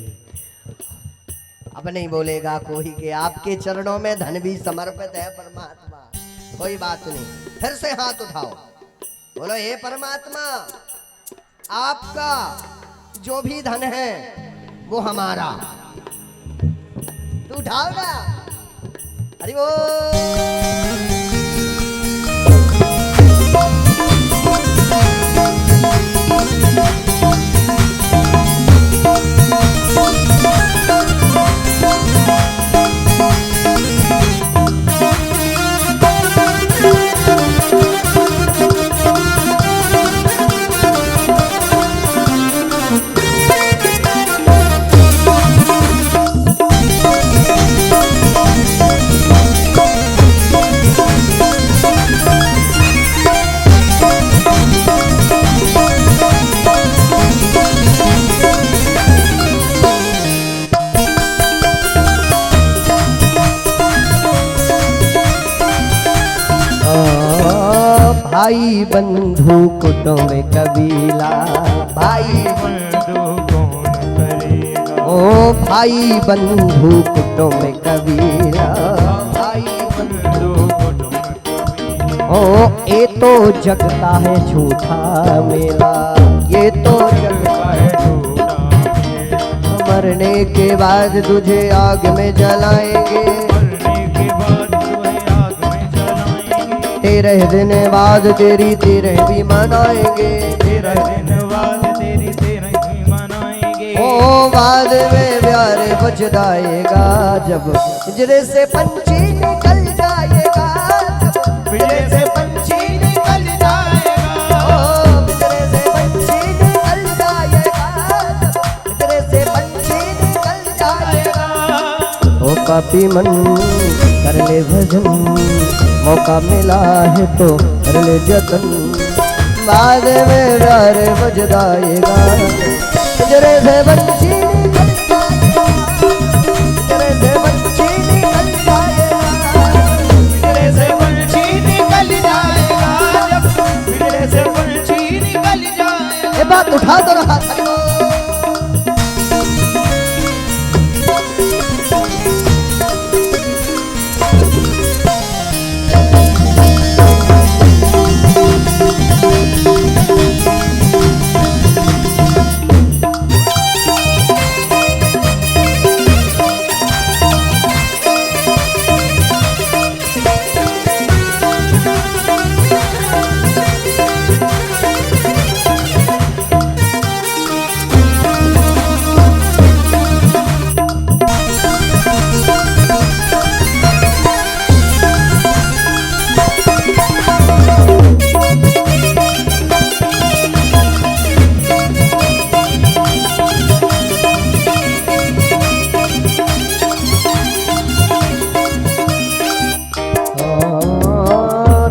अब नहीं बोलेगा कोई कि आपके चरणों में धन भी समर्पित है परमात्मा। कोई बात नहीं, फिर से हाथ उठाओ, बोलो हे परमात्मा, आपका जो भी धन है वो हमारा। तू उठाओ ना। हरि बोल। भाई बंधु कुटुंब कबीला, भाई बंधु कौन करेगा, ओ भाई बंधु कुटुंब कबीला, भाई बंधु कुटुंब कबीला। ओ ये तो जगता है झूठा मेला, ये तो जगता है झूठा मेला। मरने के बाद तुझे आग में जलाएंगे, मरने के बाद तुम्हें आग में जलाएंगे, 13 दिन बाद तेरी 13 भी मनाएंगे, 13 दिन बाद तेरी 13 भी मनाएंगे। ओ बाद में प्यारे बच जाएगा जब पिंजरे से पंछी निकल जाएगा, पिंजरे से पंछी निकल जाएगा, ओ पिंजरे से पंछी निकल जाएगा, पिंजरे से पंछी निकल जाएगा। ओ पापी मन कर ले भजन, मौका मिला है तो कर ले जतन, बाद में प्यारे बज जाएगा, पिंजरे से पंछी निकल जाएगा, पिंजरे से पंछी निकल जाएगा, पिंजरे से पंछी निकल जाएगा, जब पिंजरे से पंछी निकल जाएगा। ये बात उठा दो रहा था।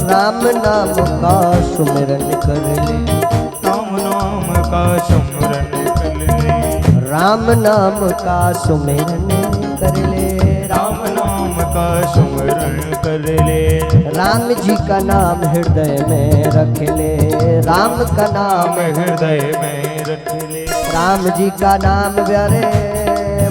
राम नाम का सुमिरन कर ले, राम नाम का सुमिरन कर ले, राम नाम का सुमिरन कर ले, राम नाम का सुमिरन कर ले। राम जी का नाम हृदय में रख ले, राम का नाम हृदय में रख ले। राम जी का नाम प्यारे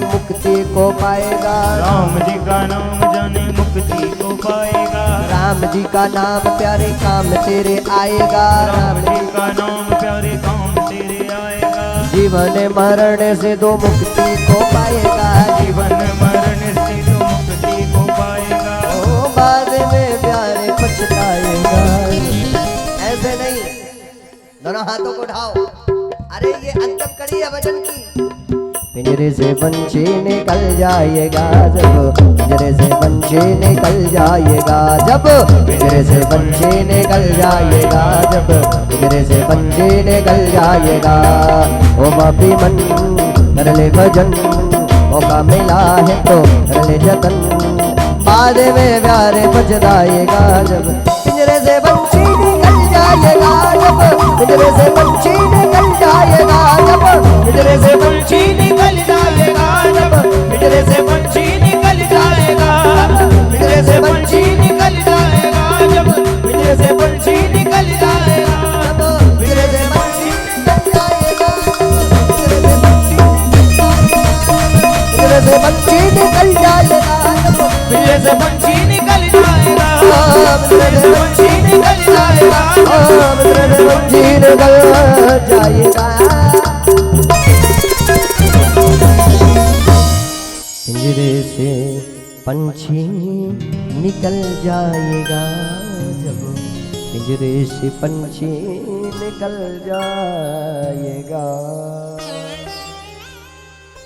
मुक्ति को पाएगा। राम जी का नाम जाने मुक्ति को पाएगा। राम जी का नाम प्यारे काम तेरे आएगा। राम जी का नाम प्यारे काम तेरे आएगा। जीवन मरण से दो मुक्ति को पाएगा। जीवन मरण से तो मुक्ति को पाएगा। ओ बाद में प्यारे पछताएगा। ऐसे नहीं, दोनों हाथों को उठाओ। अरे ये अंतम कड़ी है भजन की। पिंजरे से पंछी निकल जाएगा जब, पिंजरे से पंछी निकल जाएगा जब, पिंजरे से पंछी निकल जाएगा जब, पिंजरे से पंछी निकल जाएगा। ओ बापी मन कर ले भजन, मौका मिला है तो कर ले जतन, बाद में प्यारे पछताएगा जब। पिंजरे से पंछी निकल जाएगा जब, पिंजरे से पंछी निकल जाएगा जब, पिंजरे से पंछी निकल जाएगा जब, पिंजरे से पंछी निकल जाएगा, पिंजरे से पंछी निकल जाएगा जब, पिंजरे से पंछी निकल जाएगा जब, पिंजरे से पंछी निकल जाएगा, पिंजरे से पंछी निकल जाएगा जब, पिंजरे से पंछी निकल जाएगा। पिंजरे से पंछी निकल जाएगा। पिंजरे से पंछी निकल जाएगा। पिंजरे से पंछी निकल जाएगा जब, पिंजरे से पंछी निकल जाएगा।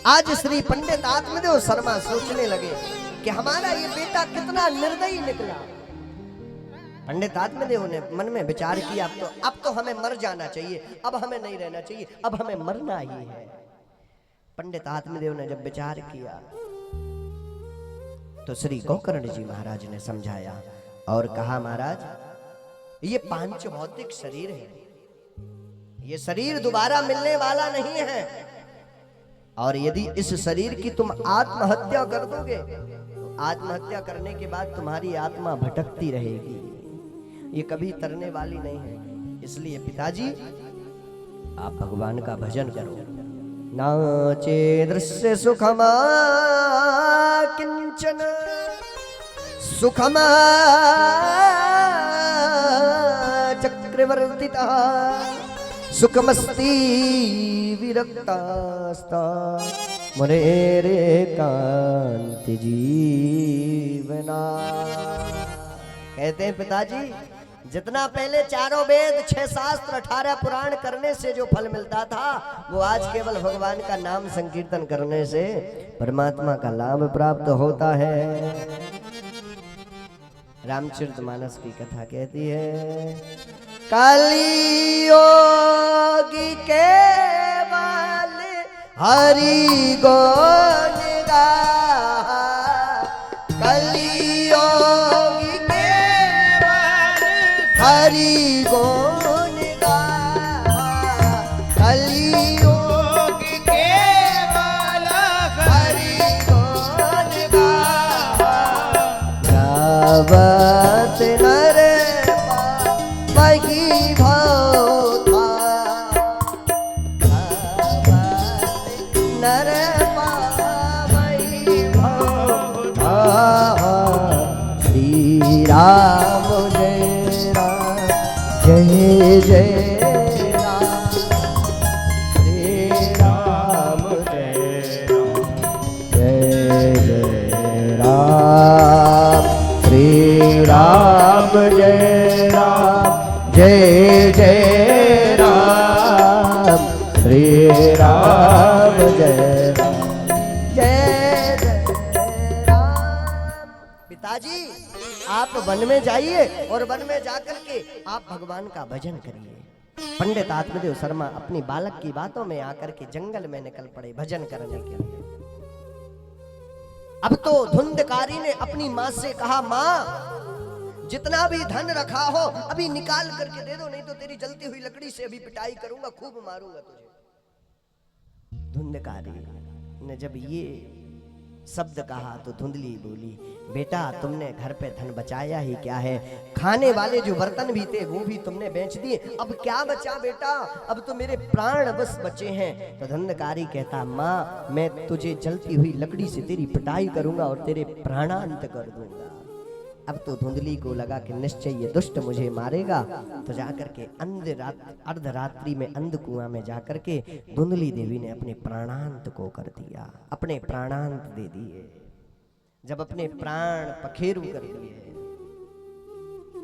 आज श्री पंडित आत्मदेव शर्मा सोचने लगे कि हमारा ये बेटा कितना निर्दयी निकला। पंडित आत्मदेव ने मन में विचार किया, अब तो हमें मर जाना चाहिए, अब हमें नहीं रहना चाहिए, अब हमें मरना ही है। पंडित आत्मदेव ने जब विचार किया तो श्री गोकर्ण जी महाराज ने समझाया और कहा, महाराज ये पांच भौतिक शरीर है, ये शरीर दोबारा मिलने वाला नहीं है, और यदि इस शरीर की तुम आत्महत्या कर दोगे तो आत्महत्या करने के बाद तुम्हारी आत्मा भटकती रहेगी, ये कभी तरने वाली नहीं है। इसलिए पिताजी आप भगवान का भजन करो। नाचे दृश्य सुखमा किंचन सुखमा चक्रवर्तिता सुखमस्ती विरक्तास्ता मरे रे कांति जीवना। कहते हैं पिताजी, जितना पहले चारों वेद 6 शास्त्र 18 पुराण करने से जो फल मिलता था, वो आज केवल भगवान का नाम संकीर्तन करने से परमात्मा का लाभ प्राप्त होता है। रामचरितमानस की कथा कहती है, कलियोगी केवल हरि गुण गा, कलियोगी केवल हरि गुण गा, कलियोगी केवल हरि गुण गा, गावत नर वही भाव था, नर वही भाव था। श्री राम जय राम जय जय राम, श्री राम जय राम जय जय राम, श्री राम जय राम जय जय राम, श्री राम जय राम जय जय राम। पिताजी आप वन में जाइए और वन में जाकर के आप भगवान का भजन करिए। पंडित आत्मदेव शर्मा अपनी बालक की बातों में आकर के जंगल में निकल पड़े भजन करने के लिए। अब तो धुंधकारी ने अपनी माँ से कहा, माँ जितना भी धन रखा हो अभी निकाल करके दे दो, नहीं तो तेरी जलती हुई लकड़ी से अभी पिटाई करूंगा, खूब मारूंगा तुझे। धुंधकारी ने जब ये शब्द कहा तो धुंधली बोली, बेटा तुमने घर पे धन बचाया ही क्या है, खाने वाले जो बर्तन भी थे वो भी तुमने बेच दिए, अब क्या बचा बेटा, अब तो मेरे प्राण बस बचे हैं। तो धंधकारी कहता, माँ मैं तुझे जलती हुई लकड़ी से तेरी पिटाई करूंगा और तेरे प्राणांत कर दूंगा। अब तो धुंधली को लगा कि निश्चय ये दुष्ट मुझे मारेगा, तो जाकर के अर्धरात्रि में अंध कुआं में जाकर के धुंधली देवी ने अपने प्राणांत को कर दिया, अपने प्राणांत दे दिए। जब अपने प्राण पखेरु कर दिए,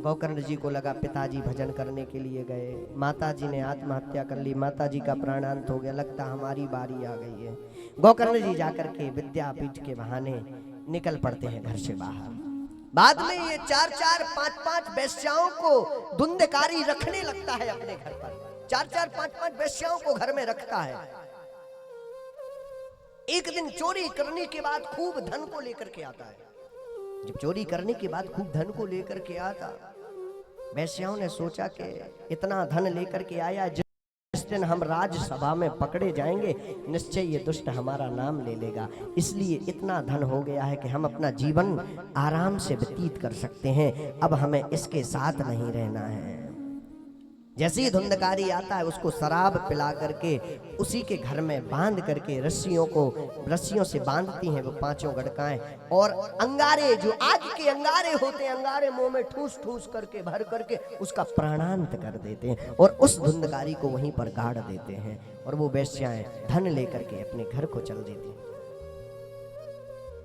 गोकर्ण जी को लगा पिताजी भजन करने के लिए गए, माताजी ने आत्महत्या कर ली, माताजी का प्राणांत हो गया, लगता हमारी बारी आ गई है। गोकर्ण जी जाकर के विद्यापीठ के बहाने निकल पड़ते हैं घर से बाहर। बाद में ये 4-4, 5-5 वेश्याओं को धुंधकारी रखने लगता है अपने घर पर, 4-4, 5-5 वेश्याओं को घर में रखता है। एक दिन चोरी करने के बाद खूब धन को लेकर के आता है। जब चोरी करने के बाद खूब धन को लेकर के आता, वेश्याओं ने सोचा कि इतना धन लेकर के आया, जिस दिन हम राज्यसभा में पकड़े जाएंगे निश्चय ये दुष्ट हमारा नाम ले लेगा, इसलिए इतना धन हो गया है कि हम अपना जीवन आराम से व्यतीत कर सकते हैं, अब हमें इसके साथ नहीं रहना है। जैसे ही धुंधकारी आता है उसको शराब पिला करके उसी के घर में बांध करके रस्सियों से बांधती हैं वो पांचों गड़काएं, और अंगारे जो आग के अंगारे होते हैं, अंगारे मुंह में ठूस ठूस करके भर करके उसका प्राणांत कर देते हैं और उस धुंधकारी को वहीं पर गाड़ देते हैं, और वो वेश्याएं धन लेकर के अपने घर को चल देती हैं।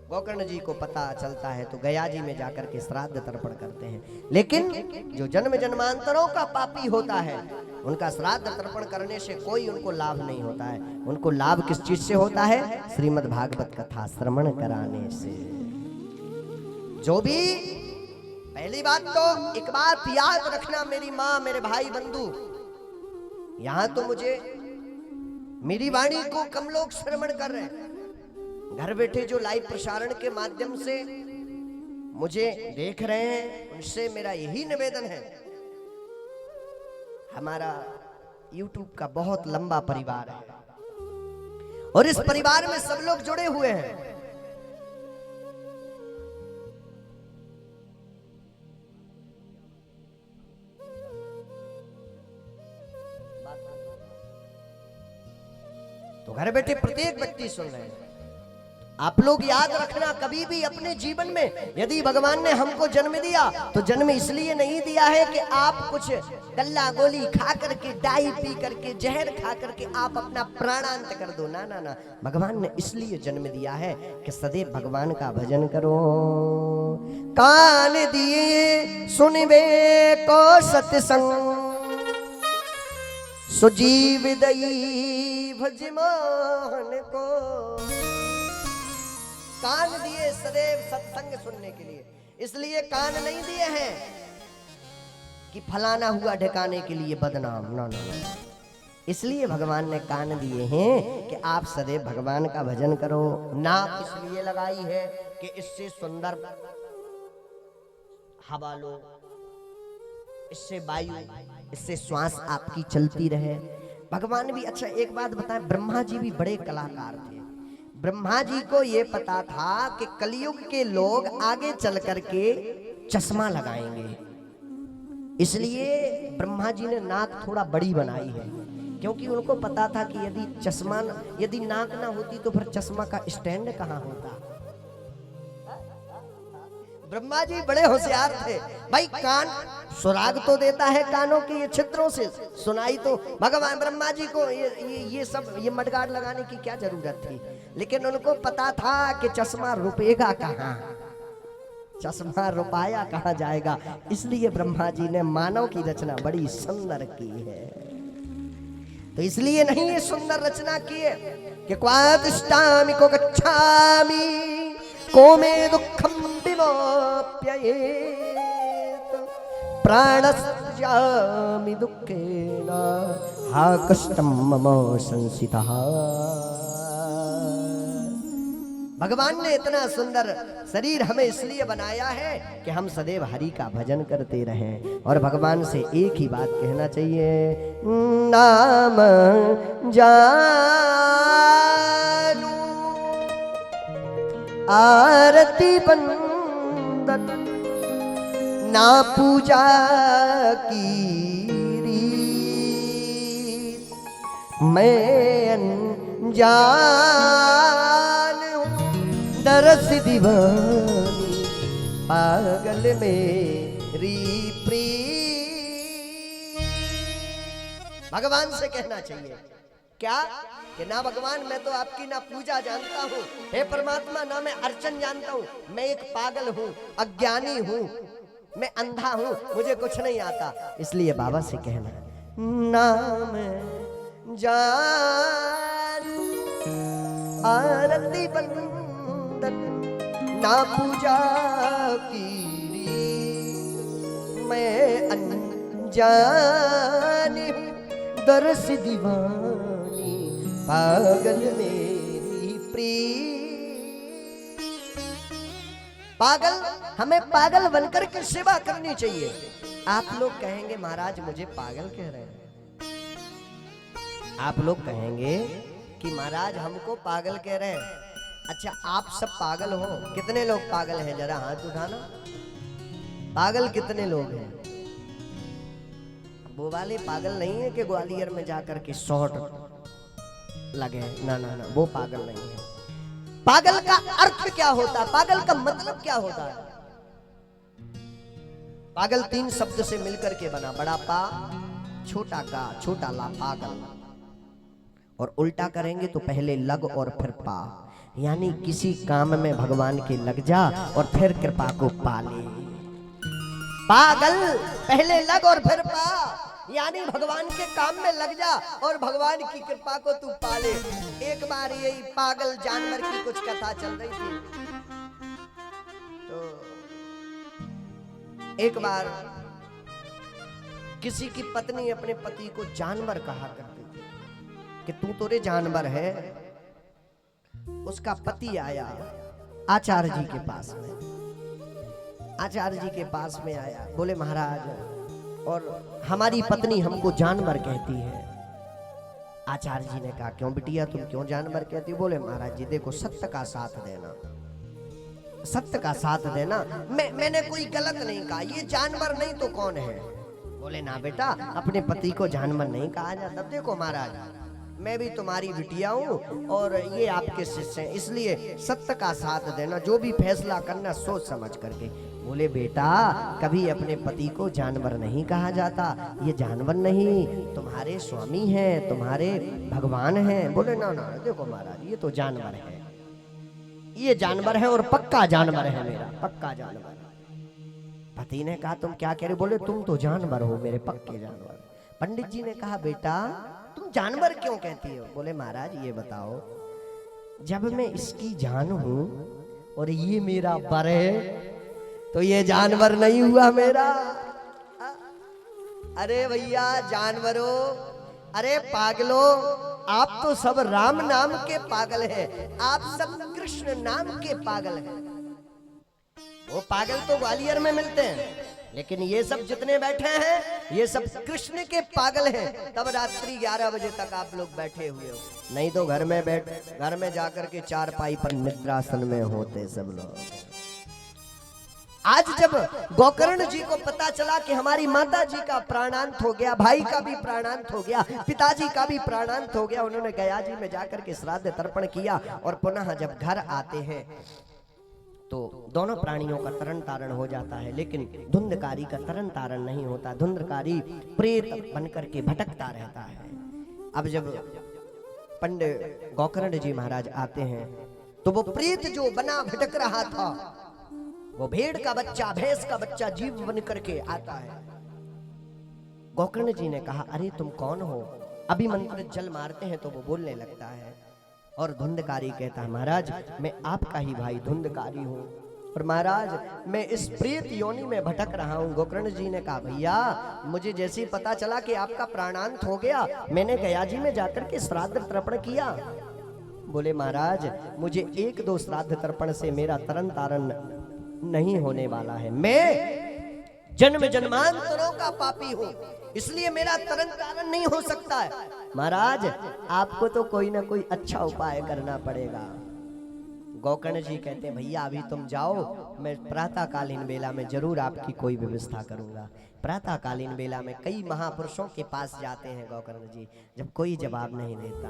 गोकर्ण जी को पता चलता है तो गया जी में जाकर के श्राद्ध तर्पण करते हैं, लेकिन जो जन्म जन्मांतरों का पापी होता है उनका श्राद्ध तर्पण करने से कोई उनको लाभ नहीं होता है। उनको लाभ किस चीज से होता है? श्रीमद् भागवत कथा श्रवण कराने से। जो भी, पहली बात तो एक बात याद रखना मेरी माँ, मेरे भाई बंधु, यहां तो मुझे मेरी वाणी को कम लोग श्रवण कर रहे हैं, घर बैठे जो लाइव प्रसारण के माध्यम से मुझे देख रहे हैं उनसे मेरा यही निवेदन है, हमारा YouTube का बहुत लंबा परिवार है और इस परिवार में सब लोग जुड़े हुए हैं। तो घर बैठे प्रत्येक व्यक्ति सुन रहे हैं। आप लोग याद रखना, कभी भी अपने जीवन में यदि भगवान ने हमको जन्म दिया तो जन्म इसलिए नहीं दिया है कि आप कुछ गल्ला गोली खा करके, डाई पी करके, जहर खा करके आप अपना प्राणांत कर दो। ना ना ना, भगवान ने इसलिए जन्म दिया है कि सदैव भगवान का भजन करो। कान दिए सुनबे को सत्संग, सुजीव दई भजमान को। कान दिए सदैव सत्संग सुनने के लिए, इसलिए कान नहीं दिए हैं कि फलाना हुआ ढकाने के लिए बदनाम, ना ना ना, इसलिए भगवान ने कान दिए हैं कि आप सदैव भगवान का भजन करो। नाक इसलिए लगाई है कि इससे सुंदर हवा लो, इससे वायु, इससे श्वास आपकी चलती रहे। भगवान भी, अच्छा एक बात बताएं, ब्रह्मा जी भी बड़े कलाकार थे। ब्रह्मा जी को ये पता था कि कलयुग के लोग आगे चल करके चश्मा लगाएंगे, इसलिए ब्रह्मा जी ने नाक थोड़ा बड़ी बनाई है, क्योंकि उनको पता था कि यदि नाक ना होती तो फिर चश्मा का स्टैंड कहाँ होता। ब्रह्मा जी बड़े होशियार थे भाई। कान सुराग तो देता है, कानों के ये छिद्रों से सुनाई तो भगवान ब्रह्मा जी को ये सब ये मडगाड़ लगाने की क्या जरूरत थी, लेकिन उनको पता था कि चश्मा रुपेगा कहाँ, चश्मा रुपाया कहाँ जाएगा, इसलिए ब्रह्मा जी ने मानव की रचना बड़ी सुंदर की है। तो इसलिए नहीं ये सुंदर रचना की है कि क्वातिष्ठामि को गच्छामि को मे दुःखं विमोप्ययेत् प्राणस्यामि दुःखेन हा कष्टं मम संसितः। भगवान ने इतना सुंदर शरीर हमें इसलिए बनाया है कि हम सदैव हरि का भजन करते रहें, और भगवान से एक ही बात कहना चाहिए, नाम जानू आरती बंदन ना पूजा की रीत, मैं अनजान हूँ दरस दीवानी पागल मेरी प्रीत। भगवान से कहना चाहिए क्या कि ना भगवान मैं तो आपकी ना पूजा जानता हूँ, हे परमात्मा ना मैं अर्चन जानता हूँ, मैं एक पागल हूँ, अज्ञानी हूँ, मैं अंधा हूँ, मुझे कुछ नहीं आता। इसलिए बाबा से कहना ना मैं जान आरती बंदन ना पूजा की रीत, मैं अनजानी हूँ दरस दीवानी पागल मेरी प्रीत। पागल, हमें पागल बनकर के सेवा करनी चाहिए। आप लोग कहेंगे महाराज मुझे पागल कह रहे हैं, आप लोग कहेंगे कि महाराज हमको पागल कह रहे हैं। अच्छा आप सब पागल हो? कितने लोग पागल हैं जरा हाथ उठाना। पागल कितने लोग हैं? वो वाले पागल नहीं है कि ग्वालियर में जाकर के शॉट लगे, ना ना ना, वो पागल नहीं है। पागल का अर्थ क्या होता है? पागल का मतलब क्या होता है? पागल 3 शब्द से मिलकर के बना, बड़ा पा छोटा का, छोटा ला, पागल। और उल्टा करेंगे तो पहले लग और फिर पा, यानी किसी काम में भगवान के लग जा और फिर कृपा को पाले। पागल पहले लग और फिर पा, यानी भगवान के काम में लग जा और भगवान की कृपा को तू पाले। एक बार यही पागल जानवर की कुछ कथा चल रही थी, तो एक बार किसी की पत्नी अपने पति को जानवर कहा करती थी कि तू तो रे जानवर है। उसका पति आया आचार्य जी के पास में, आचार्य जी के पास में आया, बोले महाराज और हमारी पत्नी हमको जानवर कहती है। आचार्य जी ने कहा क्यों बिटिया तुम क्यों जानवर कहती? बोले महाराज जी देखो सत्य का साथ देना, सत्य का साथ देना, मैंने कोई गलत नहीं कहा, ये जानवर नहीं तो कौन है? बोले ना बेटा अपने पति को जानवर नहीं कहा जाता। देखो महाराज मैं भी तुम्हारी बिटिया हूँ और ये आपके शिष्य हैं, इसलिए सत्य का साथ देना, जो भी फैसला करना सोच समझ करके। बोले बेटा कभी अपने पति को जानवर नहीं कहा जाता, ये जानवर नहीं तुम्हारे स्वामी हैं, तुम्हारे भगवान हैं। बोले ना ना देखो महाराज ये तो जानवर है, ये जानवर है और पक्का जानवर है मेरा, पक्का जानवर। पति ने कहा तुम क्या कह रहे? बोले तुम तो जानवर हो मेरे, पक्के जानवर। पंडित जी ने कहा बेटा तुम जानवर क्यों कहती हो? बोले महाराज ये बताओ जब मैं इसकी जान हूं और ये मेरा बर है तो ये जानवर नहीं हुआ मेरा? अरे भैया जानवरों, अरे पागलों, आप तो सब राम नाम के पागल हैं, आप सब कृष्ण नाम के पागल हैं। वो पागल तो ग्वालियर में मिलते हैं, लेकिन ये सब जितने बैठे हैं ये सब कृष्ण के पागल हैं। तब रात्रि 11 बजे तक आप लोग बैठे हुए हो, नहीं तो घर में जाकर के चारपाई पर निद्रासन में होते सब लोग। आज जब गोकर्ण जी को पता चला कि हमारी माता जी का प्राणांत हो गया, भाई का भी प्राणांत हो गया, पिताजी का भी प्राणांत हो गया, उन्होंने गया जी में जाकर के श्राद्ध तर्पण किया और पुनः जब घर आते हैं तो दोनों प्राणियों का तरण तारण हो जाता है, लेकिन धुंधकारी का तरण तारण नहीं होता। धुंधकारी प्रेत बनकर के भटकता रहता है। अब जब पंडित गोकर्ण जी महाराज आते हैं तो वो प्रेत जो बना भटक रहा था, वो भेड़ का बच्चा, भैंस का बच्चा जीव बन करके आता है। गोकर्ण जी ने कहा अरे तुम कौन हो? अभी मंत्र जल मारते हैं तो वो बोलने लगता है और धुंधकारी कहता है महाराज मैं आपका ही भाई धुंधकारी हूँ और महाराज मैं इस प्रेत योनि में भटक रहा हूँ। गोकर्ण जी ने कहा भैया मुझे जैसे ही पता चला कि आपका प्राणांत हो गया मैंने गया जी में जाकर के श्राद्ध तर्पण किया। बोले महाराज मुझे 1-2 श्राद्ध तर्पण से मेरा तरन तारण नहीं होने वाला है, मैं जन्म जन्मांतरों का पापी हूँ, इसलिए मेरा तरन तारण नहीं हो सकता है। महाराज आपको तो कोई ना कोई अच्छा उपाय करना पड़ेगा। गोकर्ण जी कहते हैं भैया अभी तुम जाओ, मैं प्रातःकालीन बेला में जरूर आपकी कोई व्यवस्था करूंगा। प्रातःकालीन बेला में कई महापुरुषों के पास जाते हैं गोकर्ण जी, जब कोई जवाब नहीं देता,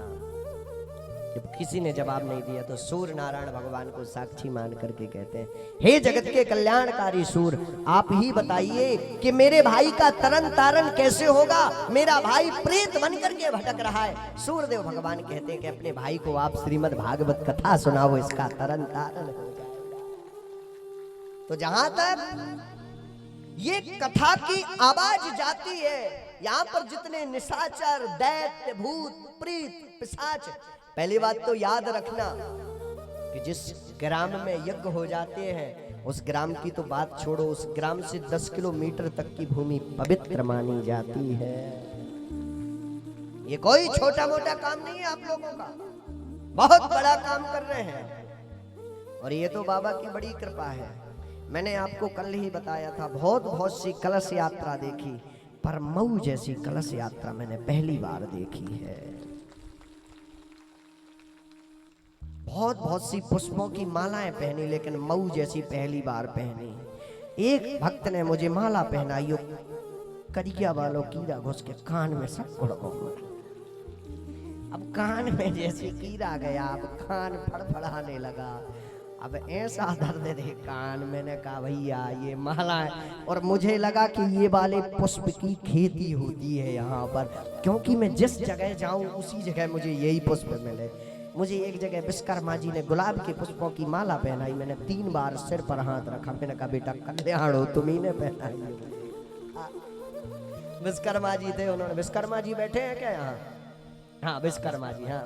जब किसी ने जवाब नहीं दिया तो सूर्य नारायण भगवान को साक्षी मान करके कहते हैं, हे जगत के कल्याणकारी सूर्य, आप ही बताइए कि मेरे भाई का तरन तारण कैसे होगा, मेरा भाई प्रेत बन करके भटक रहा है। सूर्यदेव भगवान कहते हैं कि अपने भाई को आप श्रीमद् भागवत कथा सुनाओ, इसका तरन तारण हो जाएगा। तो जहां तक ये कथा की आवाज जाती है, यहाँ पर जितने निशाचर, दैत्य, भूत, प्रीत, पिशाच, पहली बात तो याद रखना कि जिस ग्राम में यज्ञ हो जाते हैं उस ग्राम की तो बात छोड़ो, उस ग्राम से 10 किलोमीटर तक की भूमि पवित्र मानी जाती है। ये कोई छोटा मोटा काम नहीं है, आप लोगों का बहुत बड़ा काम कर रहे हैं और ये तो बाबा की बड़ी कृपा है। मैंने आपको कल ही बताया था, बहुत सी कलश यात्रा देखी, पर मऊ जैसी कलश यात्रा मैंने पहली बार देखी है। बहुत सी पुष्पों की मालाएं पहनी, लेकिन मऊ जैसी पहली बार पहनी। एक भक्त ने मुझे माला पहनाई, करिया वालों कीड़ा घुस के कान में सब उड़ गया। अब कान में जैसे कीड़ा गया, अब कान फड़फड़ाने लगा, अब ऐसा दर्द दे कान। मैंने कहा भैया ये माला है, और मुझे लगा कि ये वाले पुष्प की खेती होती है यहाँ पर, क्योंकि मैं जिस जगह जाऊं उसी जगह मुझे यही पुष्प मिले। मुझे एक जगह विश्वकर्मा जी ने गुलाब के पुष्पों की माला पहनाई, मैंने 3 बार सिर पर हाथ रखा, मैंने कहा बेटा कल्याण हो, तुम्ही ने पहनाई। विश्वकर्मा जी थे, उन्होंने, विश्वकर्मा जी बैठे हैं क्या यहाँ? हाँ विश्वकर्मा जी, हाँ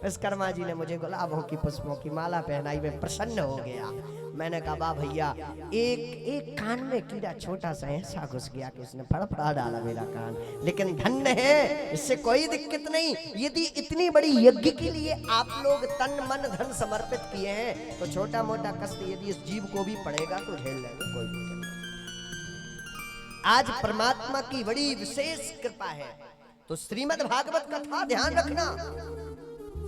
विश्वकर्मा जी ने मुझे गुलाबों की पुष्पों की माला पहनाई, मैं प्रसन्न हो गया। मैंने कहा वाह भैया, एक कान में कीड़ा छोटा सा ऐसा घुस गया कि उसने फड़फड़ा डाला मेरा कान, लेकिन धन्य है, इससे कोई दिक्कत नहीं। यदि इतनी बड़ी यज्ञ के लिए आप लोग तन मन धन समर्पित किए हैं तो छोटा मोटा कष्ट यदि इस जीव को भी पड़ेगा तो झेल लेंगे, कोई दिक्कत नहीं। आज परमात्मा की बड़ी विशेष कृपा है। तो श्रीमद् भागवत कथा ध्यान रखना,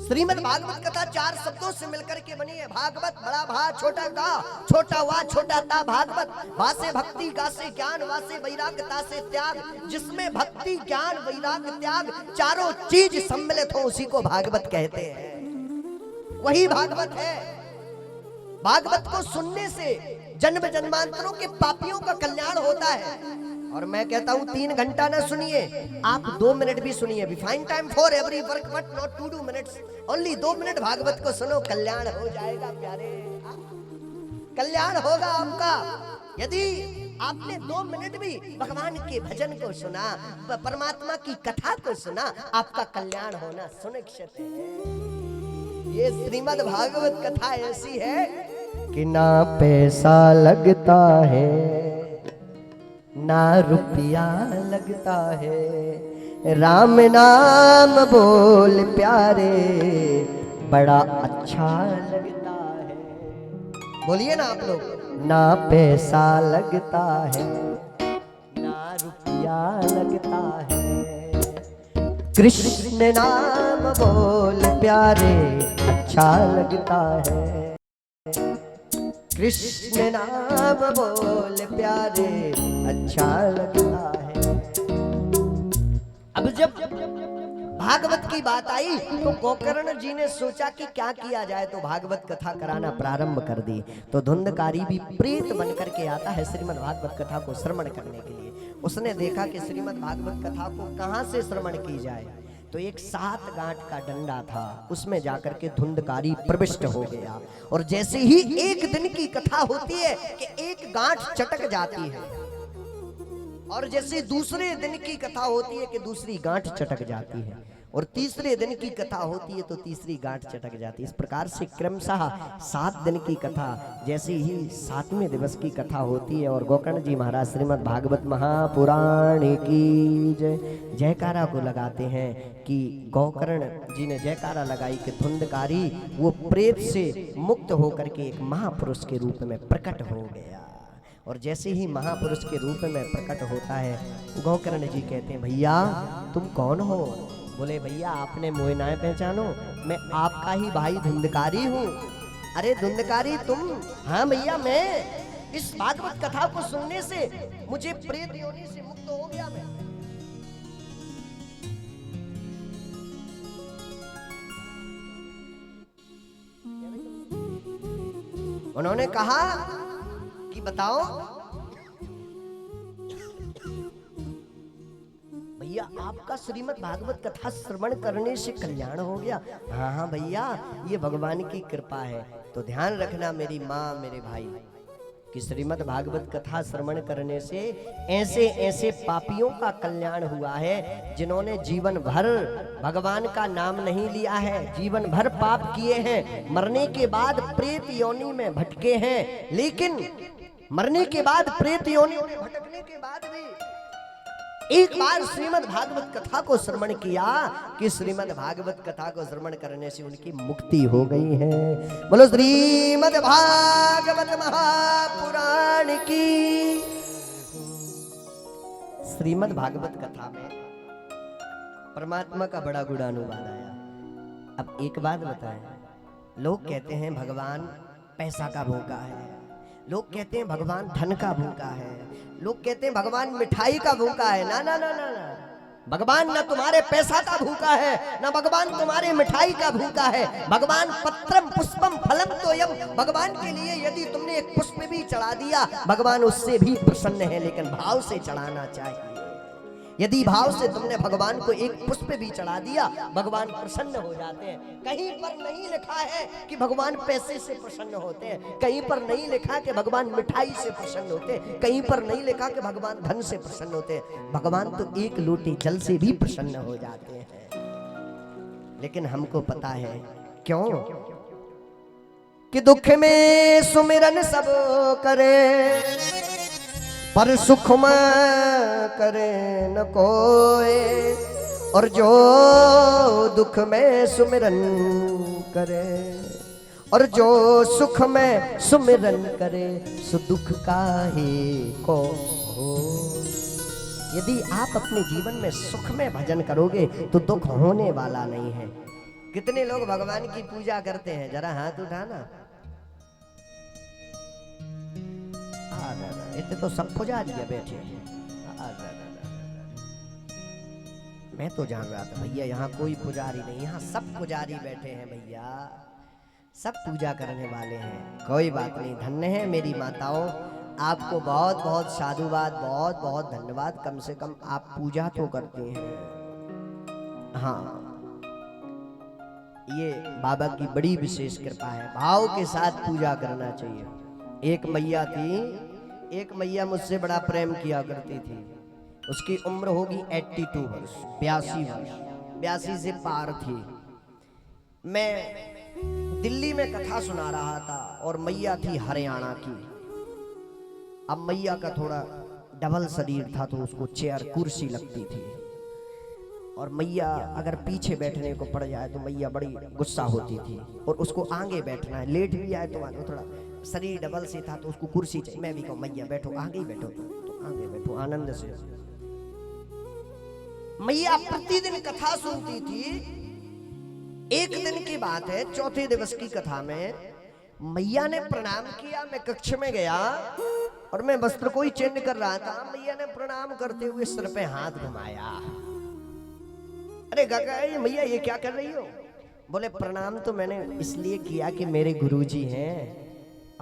श्रीमद् भागवत कथा 4 शब्दों से मिलकर के बनी है। भागवत बड़ा भा छोटा गा, छोटा वा छोटा ता भागवत। भा से भक्ति, गा से ज्ञान, वा से वैराग्य, ता से त्याग। जिसमें भक्ति, ज्ञान, वैराग्य, त्याग चारों चीज सम्मिलित हो उसी को भागवत कहते हैं, वही भागवत है। भागवत को सुनने से जन्म जन्मांतरों के पापियों का कल्याण होता है। और मैं कहता हूं 3 घंटा ना सुनिए, आप 2 मिनट भी सुनिए। We find time for every work but not 2 minutes, only 2 minute Bhagwat को सुनो, कल्याण हो जाएगा प्यारे, कल्याण होगा आपका। यदि आपने 2 मिनट भी भगवान के भजन को सुना, परमात्मा की कथा को सुना, आपका कल्याण होना सुनिश्चित है। ये श्रीमद् भागवत कथा ऐसी है कि ना पैसा लगता है, ना रुपया लगता है, राम नाम बोल प्यारे बड़ा अच्छा लगता है। बोलिए ना आप लोग, ना पैसा लगता है, ना रुपया लगता है, कृष्ण नाम बोल प्यारे अच्छा लगता है, कृष्ण नाम बोल प्यारे अच्छा लगता है। अब जब भागवत की बात आई तो गोकर्ण जी ने सोचा कि क्या किया जाए, तो भागवत कथा कराना प्रारंभ कर दी। तो धुंधकारी भी प्रेत बनकर के आता है श्रीमद् भागवत कथा को श्रवण करने के लिए। उसने देखा कि श्रीमद् भागवत कथा को कहां से श्रवण की जाए, तो एक 7 गांठ का डंडा था, उसमें जाकर के धुंधकारी प्रविष्ट हो गया। और जैसे ही एक दिन की कथा होती है कि एक गांठ चटक जाती है, और जैसे दूसरे दिन की कथा होती है कि दूसरी गांठ चटक जाती है, और तीसरे दिन की कथा होती है तो तीसरी गांठ चटक जाती है। इस प्रकार से क्रमशः 7 दिन की कथा, जैसे ही 7वें दिवस की कथा होती है। और गोकर्ण जी महाराज श्रीमद् भागवत महापुराण की जय जयकारा को लगाते हैं कि गोकर्ण जी ने जयकारा लगाई कि धुंधकारी वो प्रेत से मुक्त होकर के एक महापुरुष के रूप में प्रकट हो गया। और जैसे ही महापुरुष के रूप में प्रकट होता है, गोकर्ण जी कहते हैं भैया तुम कौन हो? बोले भैया आपने मोहे ना पहचानो, मैं आपका ही भाई धुंधकारी हूँ। अरे धुंधकारी तुम? हाँ भैया मैं। इस भागवत कथा को सुनने से मुझे प्रेत योनि से मुक्त हो गया मैं। उन्होंने कहा कि बताओ भैया आपका श्रीमद् भागवत कथा श्रवण करने से कल्याण हो गया। हाँ हाँ भैया ये भगवान की कृपा है। तो ध्यान रखना मेरी माँ मेरे भाई कि श्रीमद् भागवत कथा श्रवण करने से ऐसे ऐसे पापियों का कल्याण हुआ है जिन्होंने जीवन भर भगवान का नाम नहीं लिया है, जीवन भर पाप किए हैं, मरने के बाद प्रेत योनि में भटके हैं। लेकिन मरने के बाद प्रेत योनि में भटकने के बाद भी एक बार श्रीमद् भागवत कथा को श्रवण किया कि श्रीमद् भागवत कथा को श्रवण करने से उनकी मुक्ति हो गई है। बोलो श्रीमद् भागवत महापुराण की। श्रीमद् भागवत कथा में परमात्मा का बड़ा गुणानुवाद आया। अब एक बात बताएं, लोग कहते हैं भगवान पैसा का भूखा है, लोग कहते हैं भगवान धन का भूखा है, लोग कहते हैं भगवान मिठाई का भूखा है। ना ना ना ना ना, भगवान न तुम्हारे पैसा का भूखा है, न भगवान तुम्हारे मिठाई का भूखा है। भगवान पत्रम पुष्पम फलम तोयम, भगवान के लिए यदि तुमने एक पुष्प भी चढ़ा दिया भगवान उससे भी प्रसन्न है, लेकिन भाव से चढ़ाना चाहिए। यदि भाव से तुमने भगवान को एक पुष्प भी चढ़ा दिया भगवान प्रसन्न हो जाते हैं। कहीं पर नहीं लिखा है कि भगवान पैसे से प्रसन्न होते हैं, कहीं पर नहीं लिखा कि भगवान मिठाई से प्रसन्न होते हैं, कहीं पर नहीं लिखा कि भगवान धन से प्रसन्न होते हैं। भगवान तो एक लोटी जल से भी प्रसन्न हो जाते हैं। लेकिन हमको पता है क्यों कि दुख में सुमिरन सब करे पर सुख में करे न कोई, और जो दुख में सुमिरन करे और जो सुख में सुमिरन करे सो दुख काहे को हो। यदि आप अपने जीवन में सुख में भजन करोगे तो दुख होने वाला नहीं है। कितने लोग भगवान की पूजा करते हैं? जरा हाथ उठाना। इतने तो सब पुजारी है बैठे। मैं तो जान रहा था भैया यहाँ कोई पुजारी नहीं, यहाँ सब पुजारी बैठे हैं भैया, सब पूजा करने वाले हैं। कोई बात नहीं, धन्य है मेरी माताओं, आपको बहुत बहुत साधुवाद, बहुत बहुत धन्यवाद। कम से कम आप पूजा तो करते हैं। हाँ ये बाबा की बड़ी विशेष कृपा है, भाव के साथ पूजा करना चाहिए। एक मैया थी, एक मैया मुझसे बड़ा प्रेम किया करती थी। उसकी उम्र होगी 82 वर्ष, 82 वर्ष, 82 से पार थी। मैं दिल्ली में कथा सुना रहा था और मैया थी हरियाणा की। अब मैया का थोड़ा डबल शरीर था तो उसको चेयर कुर्सी लगती थी, और मैया अगर पीछे बैठने को पड़ जाए तो मैया बड़ी गुस्सा होती थी, और उसको आगे बैठना है, लेट भी आए तो आगे, थोड़ा शरीर डबल से था तो उसको कुर्सी चाहिए। मैं भी कहूँ मैया बैठो, आगे ही बैठो, तो आगे बैठो आनंद से। मैया प्रतिदिन कथा सुनती थी। एक दिन की बात है, चौथे दिवस की कथा में मैया ने प्रणाम किया। मैं कक्ष में गया और मैं वस्त्र को ही चेंज कर रहा था। मैया ने प्रणाम करते हुए सिर पे हाथ घुमाया। अरे काका ये मैया ये क्या कर रही हो? बोले प्रणाम तो मैंने इसलिए किया कि मेरे गुरुजी हैं,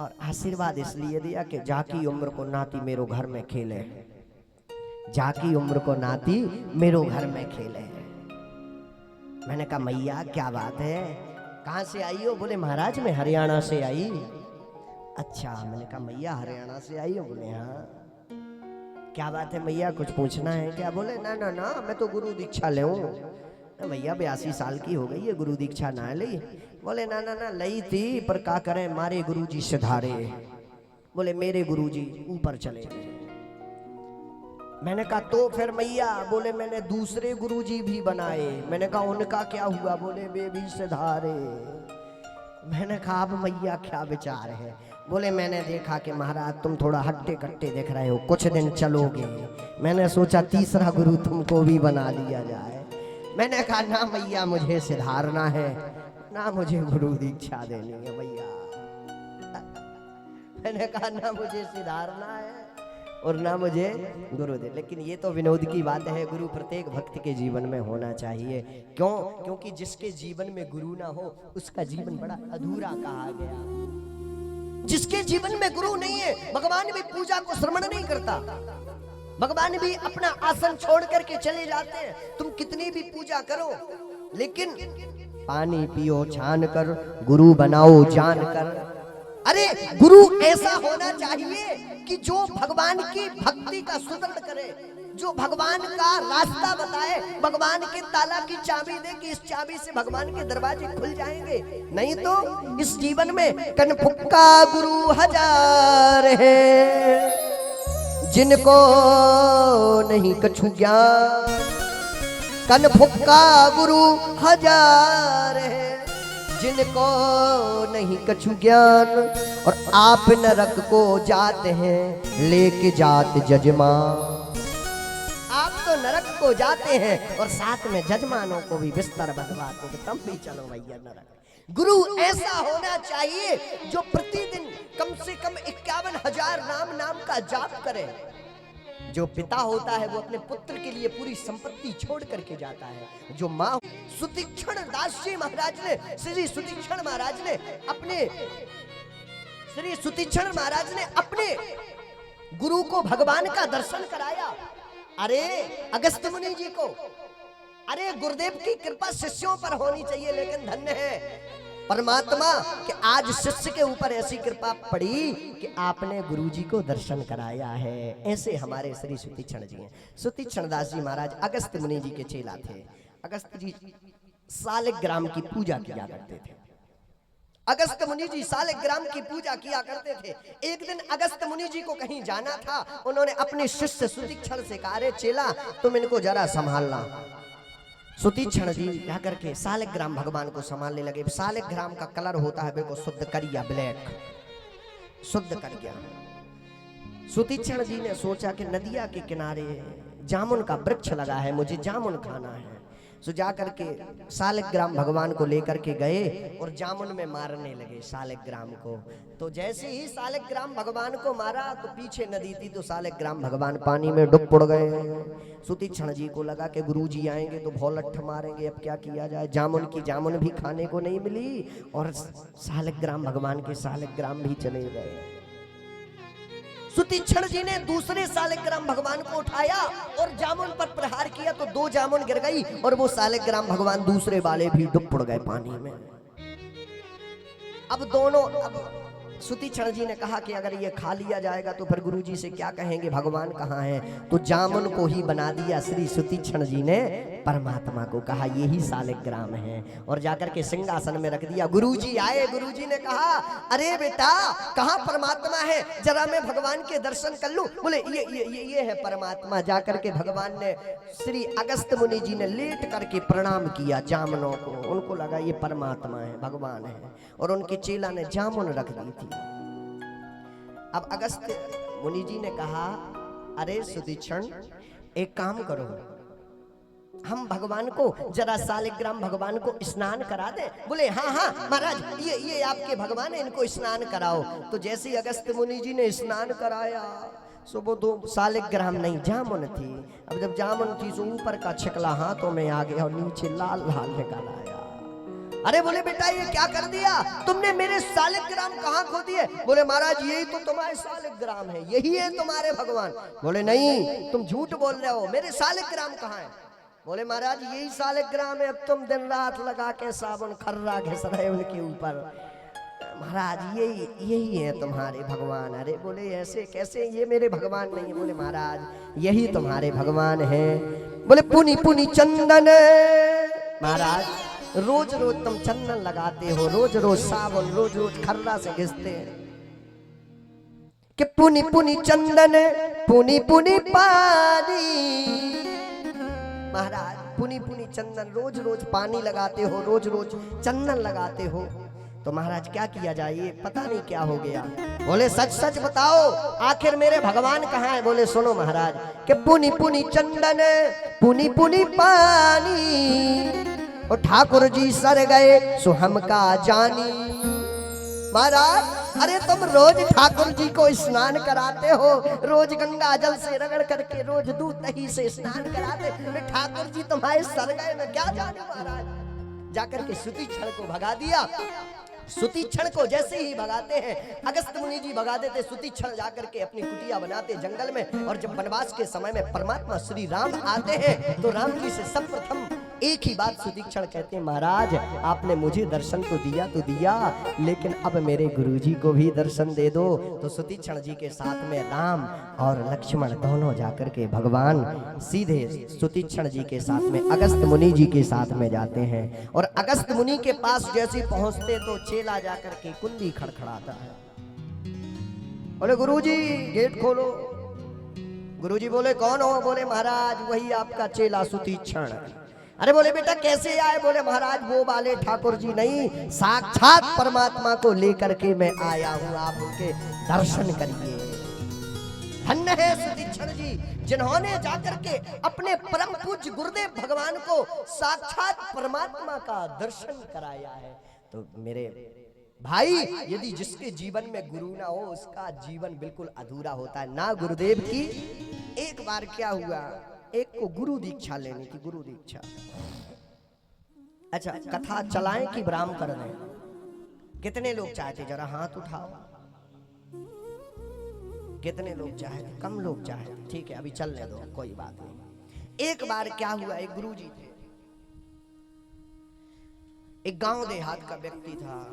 और आशीर्वाद इसलिए दिया कि जाकी उम्र को नाती मेरो घर में खेले, जाकी उम्र को नाती मेरो घर में खेले। मैंने कहा मैया क्या बात है, कहाँ से आई हो? बोले महाराज मैं हरियाणा से आई। अच्छा, मैंने कहा मैया हरियाणा से आई हो? बोले हाँ। क्या बात है मैया, कुछ पूछना है क्या? बोले ना ना ना, मैं तो गुरु दीक्षा ले भैया 82 साल की हो गई है, गुरु दीक्षा ना ली। बोले ना ना ना लई थी, पर का करें मारे गुरुजी सिधारे। बोले मेरे गुरुजी ऊपर चले गए। मैंने कहा तो फिर मैया? बोले मैंने दूसरे गुरुजी भी बनाए। मैंने कहा उनका क्या हुआ? बोले वे भी सिधारे। मैंने कहा अब मैया क्या विचार है? बोले मैंने देखा कि महाराज तुम थोड़ा हट्टे कट्टे दिख रहे हो, कुछ दिन चलोगे, मैंने सोचा तीसरा गुरु तुमको भी बना लिया जाए। मैंने कहा ना मैया मुझे सिधारना है, ना मुझे गुरु दीक्षा देनी है भैया। मैंने कहा ना मुझे सिधारना है और ना मुझे गुरु दे। लेकिन ये तो विनोद की बात है, गुरु प्रत्येक भक्त के जीवन में होना चाहिए। क्यों? क्योंकि जिसके जीवन में गुरु ना हो उसका जीवन बड़ा अधूरा कहा गया। जिसके जीवन में गुरु नहीं है, भगवान भी पूजा को श्रवण नहीं करता, भगवान भी अपना आसन छोड़ करके चले जाते हैं। तुम कितनी भी पूजा करो, लेकिन पानी पियो छान कर, गुरु बनाओ जान कर। अरे गुरु ऐसा होना चाहिए कि जो भगवान की भक्ति का सुदृढ़ करे, जो भगवान का रास्ता बताए, भगवान के ताला की चाबी दे कि इस चाबी से भगवान के दरवाजे खुल जाएंगे। नहीं तो इस जीवन में कनफुक्का गुरु हजार है, जिनको नहीं कछु ज्ञान। कनफुक्का गुरु हजार है, जिनको नहीं कछु ज्ञान। और आप नरक को जाते हैं लेके जात जजमान। आप तो नरक को जाते हैं और साथ में जजमानों को भी बिस्तर बंधवाते हैं, तुम भी चलो भैया नरक। गुरु ऐसा होना चाहिए जो प्रतिदिन कम से कम 51,000 नाम का जाप करे। जो पिता होता है वो अपने पुत्र के लिए पूरी संपत्ति छोड़ करके जाता है। जो माँ, सुतीक्षण दास जी महाराज ने, श्री सुतीक्षण महाराज ने अपने गुरु को भगवान का दर्शन कराया। अरे अगस्त मुनि जी को, अरे गुरुदेव की कृपा शिष्यों पर होनी चाहिए, लेकिन धन्य है परमात्मा कि आज शिष्य के ऊपर ऐसी कृपा पड़ी कि आपने गुरुजी को दर्शन कराया है। ऐसे हमारे श्री सुतीक्षण जी हैं। सुतीक्षण दास जी महाराज अगस्त मुनि जी के चेला थे। अगस्त जी सालिग्राम की पूजा किया करते थे। अगस्त मुनि जी सालिग्राम की पूजा किया करते थे। एक दिन अगस्त मुनि जी को कहीं जाना था, उन्होंने अपने शिष्य सुतीक्षण से कहा, अरे चेला तुम इनको जरा संभालना। सुतीक्षण जी क्या करके सालिग्राम भगवान को संभालने लगे। सालिग्राम का कलर होता है बिल्कुल शुद्ध करिया, ब्लैक, शुद्ध करिया। सुतीक्षण जी ने सोचा कि नदिया के किनारे जामुन का वृक्ष लगा है, मुझे जामुन खाना है। सो जा करके सालिग्राम भगवान को लेकर के गए और जामुन में मारने लगे सालिग्राम को। तो जैसे ही सालिग्राम भगवान को मारा तो पीछे नदी थी, तो सालिग्राम भगवान पानी में डूब पड़ गए। सुतीक्षण जी को लगा कि गुरुजी आएंगे तो भौलट्ठ मारेंगे, अब क्या किया जाए। जामुन भी खाने को नहीं मिली और सालिग्राम भगवान के सालिग्राम भी चले गए। सुतीक्षण जी ने दूसरे सालिग्राम भगवान को उठाया और जामुन पर प्रहार किया तो 2 जामुन गिर गई और वो सालिग्राम भगवान दूसरे वाले भी डूब पड़ गए पानी में। अब सुतीक्षण जी ने कहा कि अगर ये खा लिया जाएगा तो फिर गुरुजी से क्या कहेंगे, भगवान कहाँ है। तो जामुन को ही बना दिया श्री सुतीक्षण जी ने परमात्मा को, कहा यही सालिग्राम है, और जाकर के सिंहासन में रख दिया। गुरुजी आए, गुरुजी ने कहा अरे बेटा कहाँ परमात्मा है, जरा मैं भगवान के दर्शन कर लूं। बोले ये है परमात्मा। जाकर के भगवान ने, श्री अगस्त मुनि जी ने लेट करके प्रणाम किया जामुनों को, उनको लगा ये परमात्मा है, भगवान है, और उनके चेला ने जामुन रख दी थी। अब अगस्त मुनि जी ने कहा अरे सुतीक्षण एक काम करो, हम भगवान को जरा सालिग्राम भगवान को स्नान करा दे। बोले हाँ महाराज, ये आपके भगवान है, इनको स्नान कराओ। तो जैसे ही अगस्त मुनि जी ने स्नान कराया सो वो 2 सालिग्राम नहीं जामुन थी। अब जब जामुन थी तो ऊपर का छिकला हाथों में आ गया और नीचे लाल लाल निकल आया। अरे बोले बेटा ये क्या कर दिया तुमने, मेरे सालिग्राम कहाँ खो दिए। बोले महाराज यही तो तुम्हारे सालिग्राम है, यही है तुम्हारे भगवान। बोले नहीं तुम झूठ बोल रहे हो, मेरे सालिग्राम कहाँ है। बोले महाराज यही सालिग्राम है, अब तुम दिन रात लगा के साबुन खर्रा घिस रहे उनके ऊपर। महाराज यही है तुम्हारे भगवान। अरे बोले ऐसे कैसे, ये मेरे भगवान नहीं है। बोले महाराज यही तुम्हारे भगवान है। बोले पुनी पुनी चंदन, महाराज रोज रोज तुम चंदन लगाते हो, रोज रोज साबुन, रोज रोज खर्रा से घिसते हैं कि पुनी पुनी चंदन पुनी पुनी पानी। महाराज पुनी पुनी चंदन, रोज रोज पानी लगाते हो, रोज रोज चंदन लगाते हो, तो महाराज क्या किया जाए, ये पता नहीं क्या हो गया। बोले सच सच बताओ, आखिर मेरे भगवान कहाँ है? बोले सुनो महाराज कि पुनि पुनि चंदन पुनि पुनि पानी, और ठाकुर जी सर गए सो हम का जानी। महाराज अरे तुम रोज ठाकुर जी को स्नान कराते हो, रोज गंगा जल से रगड़ करके, रोज दूध दही से स्नान कराते, ठाकुर जी तुम्हारे सर गए, मैं क्या जानूं महाराज। जाकर के सुतीक्षण को भगा दिया। सुतीक्षण को जैसे ही भगाते हैं, अगस्त मुनि जी भगा देते, सुतीक्षण जाकर के अपनी कुटिया बनाते जंगल में। और जब वनवास के समय में परमात्मा श्री राम आते हैं तो राम जी से सर्वप्रथम एक ही बात सुतीक्षण कहते हैं, महाराज आपने मुझे दर्शन तो दिया, लेकिन अब मेरे गुरुजी को भी दर्शन दे दो। तो सुतीक्षण जी के साथ में राम और लक्ष्मण दोनों जाकर के भगवान सीधे सुतीक्षण जी के साथ में अगस्त मुनि जी के साथ में जाते हैं। और अगस्त मुनि के पास जैसे पहुंचते तो चेला जाकर के कुंडी खड़खड़ाता है। बोले गुरुजी गेट खोलो। गुरुजी बोले कौन हो? बोले महाराज वही आपका चेला सुतीक्षण। अरे बोले बेटा कैसे आए? बोले महाराज वो वाले ठाकुर जी नहीं, साक्षात परमात्मा को लेकर के मैं आया हूं, आप उनके दर्शन करिए। धन्य है सुतीक्षण जी जिन्होंने जाकर के अपने परम पूज्य गुरुदेव भगवान को साक्षात परमात्मा का दर्शन कराया है। तो मेरे भाई यदि जिसके जीवन में गुरु ना हो उसका जीवन बिल्कुल अधूरा होता है। ना गुरुदेव की एक बार क्या हुआ, एक को गुरु दीक्षा लेने की, गुरु दीक्षा। अच्छा कथा चलाएं कि विराम कर दें? कितने लोग चाहते जरा हाथ उठाओ। कितने लोग चाहते? कम लोग चाहते, ठीक है अभी चलने दो, कोई बात नहीं। एक बार क्या हुआ, एक गुरु जी थे, एक गांव देहात का व्यक्ति था।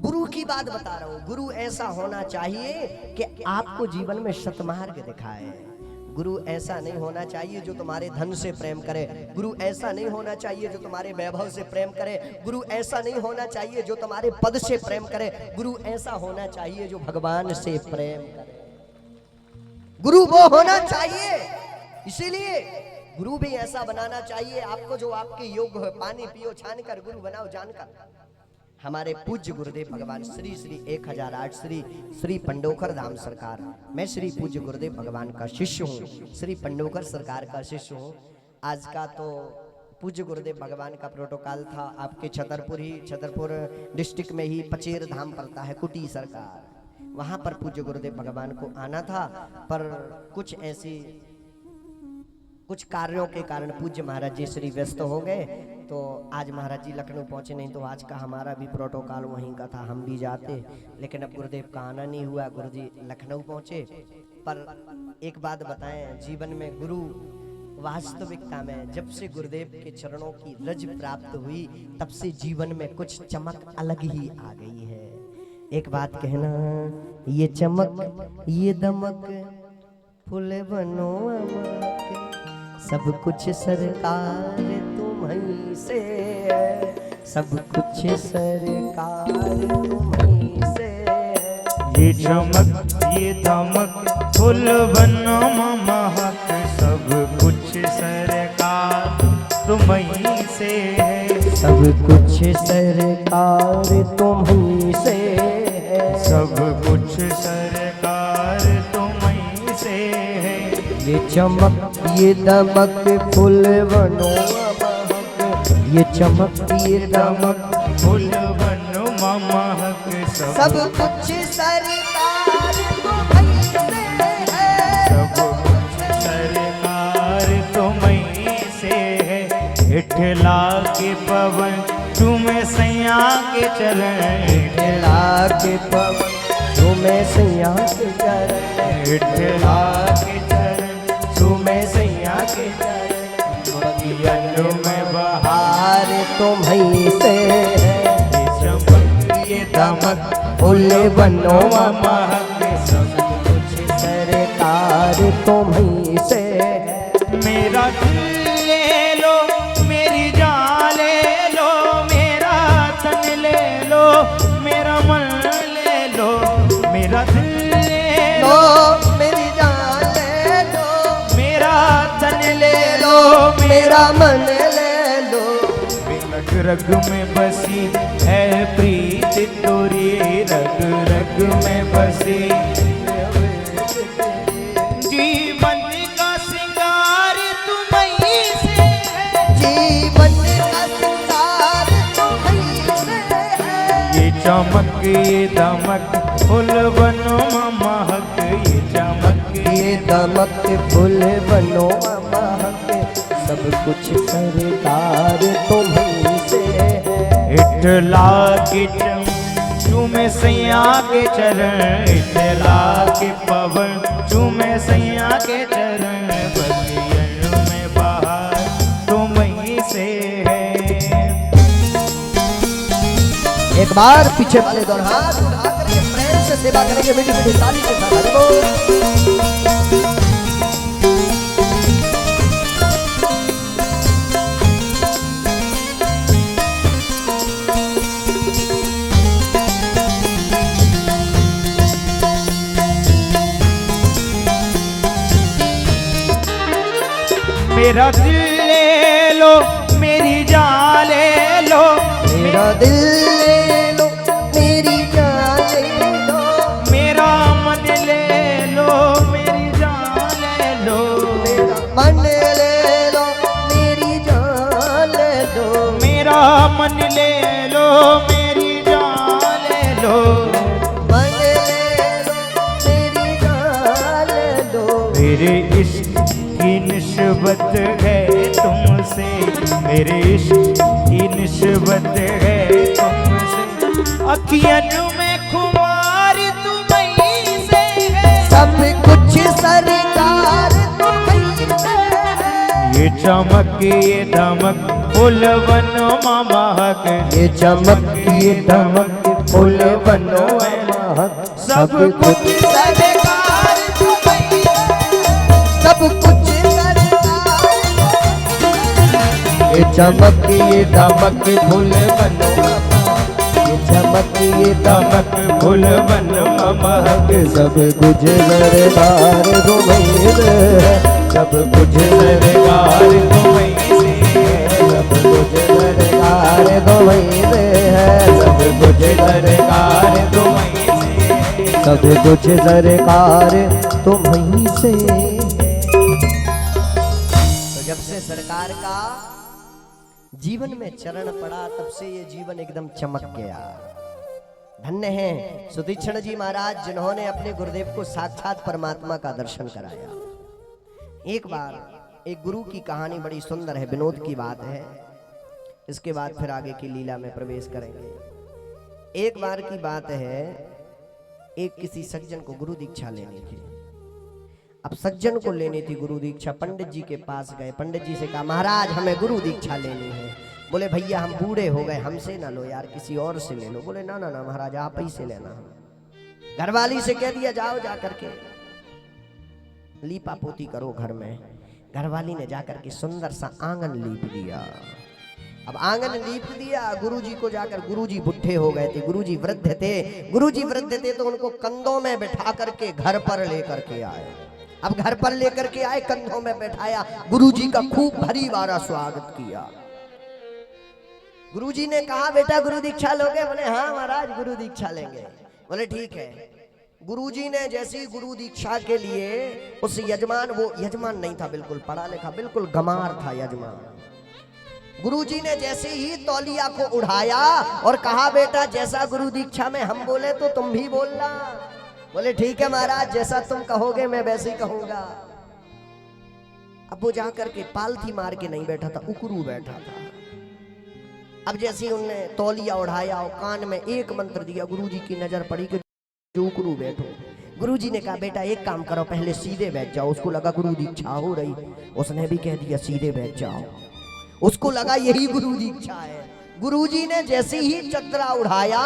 गुरु की बात बता रहा हूं। गुरु ऐसा होना चाहिए कि आपको जीवन में सतमार्ग दिखाए। गुरु ऐसा नहीं होना चाहिए जो तुम्हारे धन से प्रेम करे। गुरु ऐसा नहीं होना चाहिए जो तुम्हारे वैभव से प्रेम करे। गुरु ऐसा नहीं होना चाहिए जो तुम्हारे पद से प्रेम करे। गुरु ऐसा होना चाहिए जो भगवान से प्रेम करे। गुरु वो होना चाहिए, इसीलिए गुरु भी ऐसा बनाना चाहिए आपको जो आपके योग्य हो। पानी पियो छान कर, गुरु बनाओ जानकर। हमारे पूज्य गुरुदेव भगवान श्री श्री 1008 श्री श्री पंडोखर धाम सरकार, मैं श्री पूज्य गुरुदेव भगवान का शिष्य हूँ, श्री पंडोखर सरकार का शिष्य हूँ। आज का तो पूज्य गुरुदेव भगवान का प्रोटोकॉल था आपके छतरपुर डिस्ट्रिक्ट में ही पचेर धाम पड़ता है, कुटी सरकार, वहाँ पर पूज्य गुरुदेव भगवान को आना था। पर कुछ कार्यों के कारण पूज्य महाराज जी श्री व्यस्त हो गए, तो आज महाराज जी लखनऊ पहुंचे। नहीं तो आज का हमारा भी प्रोटोकॉल वहीं का था, हम भी जाते, लेकिन अब गुरुदेव का आना नहीं हुआ, गुरु जी लखनऊ पहुंचे। पर एक बात बताएं, जीवन में गुरु वास्तविकता में जब से गुरुदेव के चरणों की रज प्राप्त हुई तब से जीवन में कुछ चमक अलग ही आ गई है। एक बात कहना, ये चमक ये दमक फूल बनो अमक, सब कुछ सरकार तुम्हीं से है, सब कुछ सरकार तुम्हीं से है। ये चमक ये दमक फूल बनो महक, सब कुछ सरकार तुम्हीं से है, सब कुछ सरकार तुम्हीं से है, सब कुछ सरकार तुम्हीं से है। ये चमक ये दमक फूल बनो महक, ये चमक ये दमक फूल बनो महक, सब कुछ सरकार तुम्हीं से है, सब कुछ सरकार तुम्हीं से है। इठला के पवन तुम्हें सैया के चरण, इठला के पवन तुम्हें सैया के चरण, इठला के चरण तुम्हें सैया के चरण, बगियन में बहार तुम्हीं से है। ये चमक ये दमक फूल बनो महक, सब कुछ सरकार तुम्हीं से है। मेरा दिल ले लो, मेरी जान ले लो, मेरा तन ले लो, मेरा मन ले लो, मेरा दिल ले लो, मेरी जान ले लो, मेरा तन ले लो, मेरा मन ले लो। रग रग में बसी है प्रीत जग में बसे जीवन का सिंगार तुम्हीं से है, जीवन का सिंगार तुम्हीं से है। ये चमक ये दमक फूल बनो महक, ये चमक ये दमक फूल बनो महक, सब कुछ सरकार तुम्हीं से है। इटला के चूमे सैया के चरण, इटला के पवन चूमे सैया के चरण, बगियन में बहार तुम्हीं से है। एक बार पीछे वाले दोनों हाथ उठा करके प्रेम से सेवा करेंगे, मीठी मीठी ताली के साथ। हरि बोल। मेरा दिल ले लो मेरी जान ले लो, मेरा दिल ले लो मेरी जान ले लो, मेरा मन ले लो मेरी जान ले लो, मेरा मन ले लो मेरी जान ले लो, मेरा मन ले लो मेरी जान ले लो, मन ले लो मेरी जान ले लो। मेरे इश्क की निस्बत है तुमसे, मेरे इश्क की निस्बत है तुमसे, अखियन में खुमार तुम्हीं से है, सब कुछ सरकार तुम्हीं से है। ये चमक ये धमक फूल बनो महक, ये चमक ये दमक फूल बनो महक, सब कुछ सरकार तुम्हीं से है। सब कुछ ये चमक ये दमक फूल बनो महक, ये चमक ये दमक फूल बनो महक, सब कुछ सरकार तुम्हीं से है। सब कुछ सरकार तुम्हीं से है, सब कुछ सरकार तुम्हीं से है। सब कुछ सरकार तुम्हीं से है, सब कुछ सरकार तुम्हीं से। तो जब से सरकार का जीवन में चरण पड़ा तब से ये जीवन एकदम चमक गया। धन्य है सुतीक्षण जी महाराज जिन्होंने अपने गुरुदेव को साक्षात परमात्मा का दर्शन कराया। एक बार एक गुरु की कहानी बड़ी सुंदर है, विनोद की बात है। इसके बाद फिर आगे की लीला में प्रवेश करेंगे। एक बार की बात है, एक किसी सज्जन को गुरु दीक्षा लेनी थी। अब सज्जन को लेनी थी गुरु दीक्षा, पंडित जी के पास गए। पंडित जी से कहा महाराज हमें गुरु दीक्षा लेनी है। बोले भैया हम बूढ़े हो गए, हमसे ना लो यार, किसी और से ले लो। बोले ना ना ना महाराज आप ही से लेना। घरवाली से कह दिया जाओ जा करके लीपा पोती करो घर में। घरवाली ने जाकर के सुंदर सा आंगन लीप दिया। अब आंगन लीप दिया, गुरुजी को जाकर, गुरुजी बुढ़े हो गए थे, गुरुजी वृद्ध थे। गुरुजी वृद्ध थे तो उनको कंधों में बैठा करके घर पर लेकर के आए। अब घर पर लेकर के आए, कंधों में बैठाया, गुरुजी का खूब भरी बारा स्वागत किया। गुरुजी ने कहा बेटा गुरु दीक्षा लोगे? बोले हाँ महाराज गुरु दीक्षा लेंगे। बोले ठीक है। गुरुजी ने जैसी गुरु दीक्षा के लिए उस यजमान, वो यजमान नहीं था बिल्कुल पढ़ा लिखा, बिल्कुल गमार था यजमान। गुरुजी ने जैसे ही तौलिया को उठाया और कहा बेटा जैसा गुरु दीक्षा में हम बोले तो तुम भी बोलना। बोले ठीक है महाराज जैसा तुम कहोगे मैं वैसे ही कहूंगा। अब वो जाकर के पालथी मार के नहीं बैठा था, उकरू बैठा था। अब जैसे ही उनने तौलिया उठाया और कान में एक मंत्र दिया, गुरुजी की नजर पड़ी कि जो उकरू बैठो। गुरुजी ने कहा बेटा एक काम करो, पहले सीधे बैठ जाओ। उसको लगा गुरु दीक्षा हो रही, उसने भी कह दिया सीधे बैठ जाओ। उसको लगा यही गुरु दीक्षा है। गुरुजी ने जैसे ही चतरा उठाया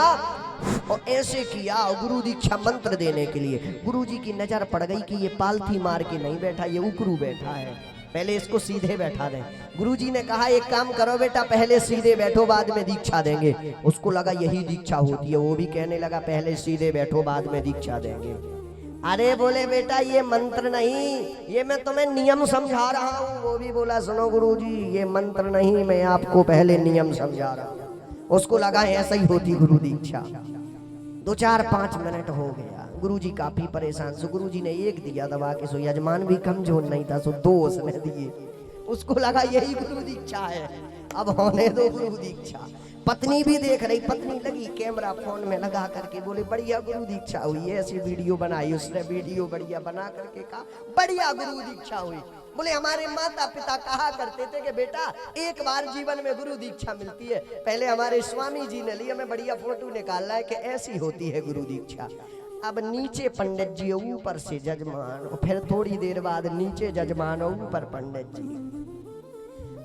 और ऐसे किया, और गुरु दीक्षा मंत्र देने के लिए गुरुजी की नजर पड़ गई कि ये पालथी मार के नहीं बैठा, ये उकरू बैठा है, पहले इसको सीधे बैठा दें। गुरुजी ने कहा एक काम करो बेटा, पहले सीधे बैठो बाद में दीक्षा देंगे। उसको लगा यही दीक्षा होती है, वो भी कहने लगा पहले सीधे बैठो बाद में दीक्षा देंगे। अरे बोले बेटा ये मंत्र नहीं, ये मैं तुम्हें नियम समझा रहा हूँ। वो भी बोला सुनो गुरुजी ये मंत्र नहीं, मैं आपको पहले नियम समझा रहा हूँ। उसको लगा ऐसा ही होती गुरु दीक्षा। 2-4-5 मिनट हो गया, गुरुजी काफी परेशान। सो गुरुजी ने एक दिया दबा के, सो यजमान भी कमजोर नहीं था, सो 2 उसने दिए। उसको लगा यही गुरु दीक्षा है, अब होने दो गुरु दीक्षा। पत्नी भी देख रही, पत्नी लगी कैमरा फोन में लगा करके, बोले बढ़िया गुरु दीक्षा हुई, ऐसी वीडियो बनाई। उसने वीडियो बढ़िया बना करके कहा बढ़िया गुरु दीक्षा हुई। बोले हमारे माता पिता कहा करते थे कि बेटा एक बार जीवन में गुरु दीक्षा मिलती है। पहले हमारे स्वामी जी ने ली, हमें बढ़िया फोटो निकाला है कि ऐसी होती है गुरु दीक्षा। अब नीचे पंडित जी, ऊपर से जजमान, फिर थोड़ी देर बाद नीचे जजमान, ऊपर पंडित जी।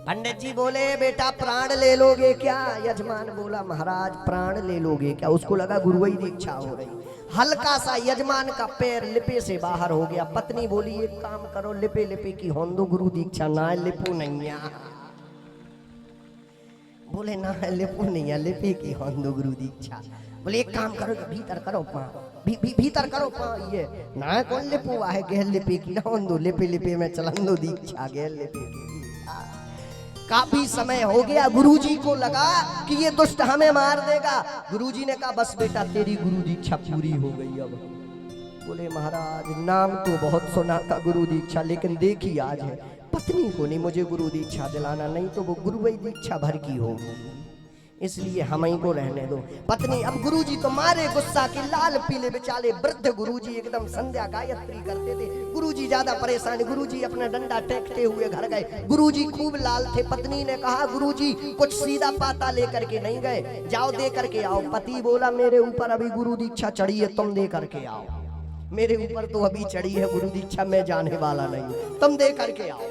पंडित जी बोले बेटा प्राण ले लोगे क्या? यजमान बोला महाराज प्राण ले लोगे क्या? उसको लगा गुरुई दीक्षा हो रही। हल्का सा यजमान का पैर लिपे से बाहर हो गया। पत्नी बोली एक काम करो, लिपे लिपे की होंदो गुरु दीक्षा, ना लिपू नहीं। बोले ना लिपू नहीं, लिपे की होंदो गुरु दीक्षा। बोले एक काम करो, भीतर करो भीतर करो ये ना कौन लिपू है, गैर लिपे की ना होंदो, लिपे लिपे में चलंदो दीक्षा, गैर लिपे की। काफी समय हो गया, गुरुजी को लगा कि ये दुष्ट हमें मार देगा। गुरुजी ने कहा बस बेटा तेरी गुरु दीक्षा पूरी हो गई। अब बोले महाराज नाम तो बहुत सुना था गुरु दीक्षा, लेकिन देखी आज है पत्नी को नहीं मुझे गुरु दीक्षा दिलाना, नहीं तो वो गुरुई दीक्षा भर की होगी, इसलिए हम ही को रहने दो। पत्नी अब गुरुजी तो मारे गुस्सा की, लाल पीले बेचारे वृद्ध गुरुजी एकदम संध्या गायत्री करते थे। गुरुजी ज्यादा परेशान, गुरुजी अपना डंडा टेकते हुए घर गए। गुरुजी खूब लाल थे। पत्नी ने कहा गुरुजी कुछ सीधा पाता लेकर के नहीं गए, जाओ दे करके आओ। पति बोला मेरे ऊपर अभी गुरु दीक्षा चढ़ी है, तुम दे करके आओ। मेरे ऊपर तो अभी चढ़ी है गुरु दीक्षा, मैं जाने वाला नहीं, तुम दे करके आओ।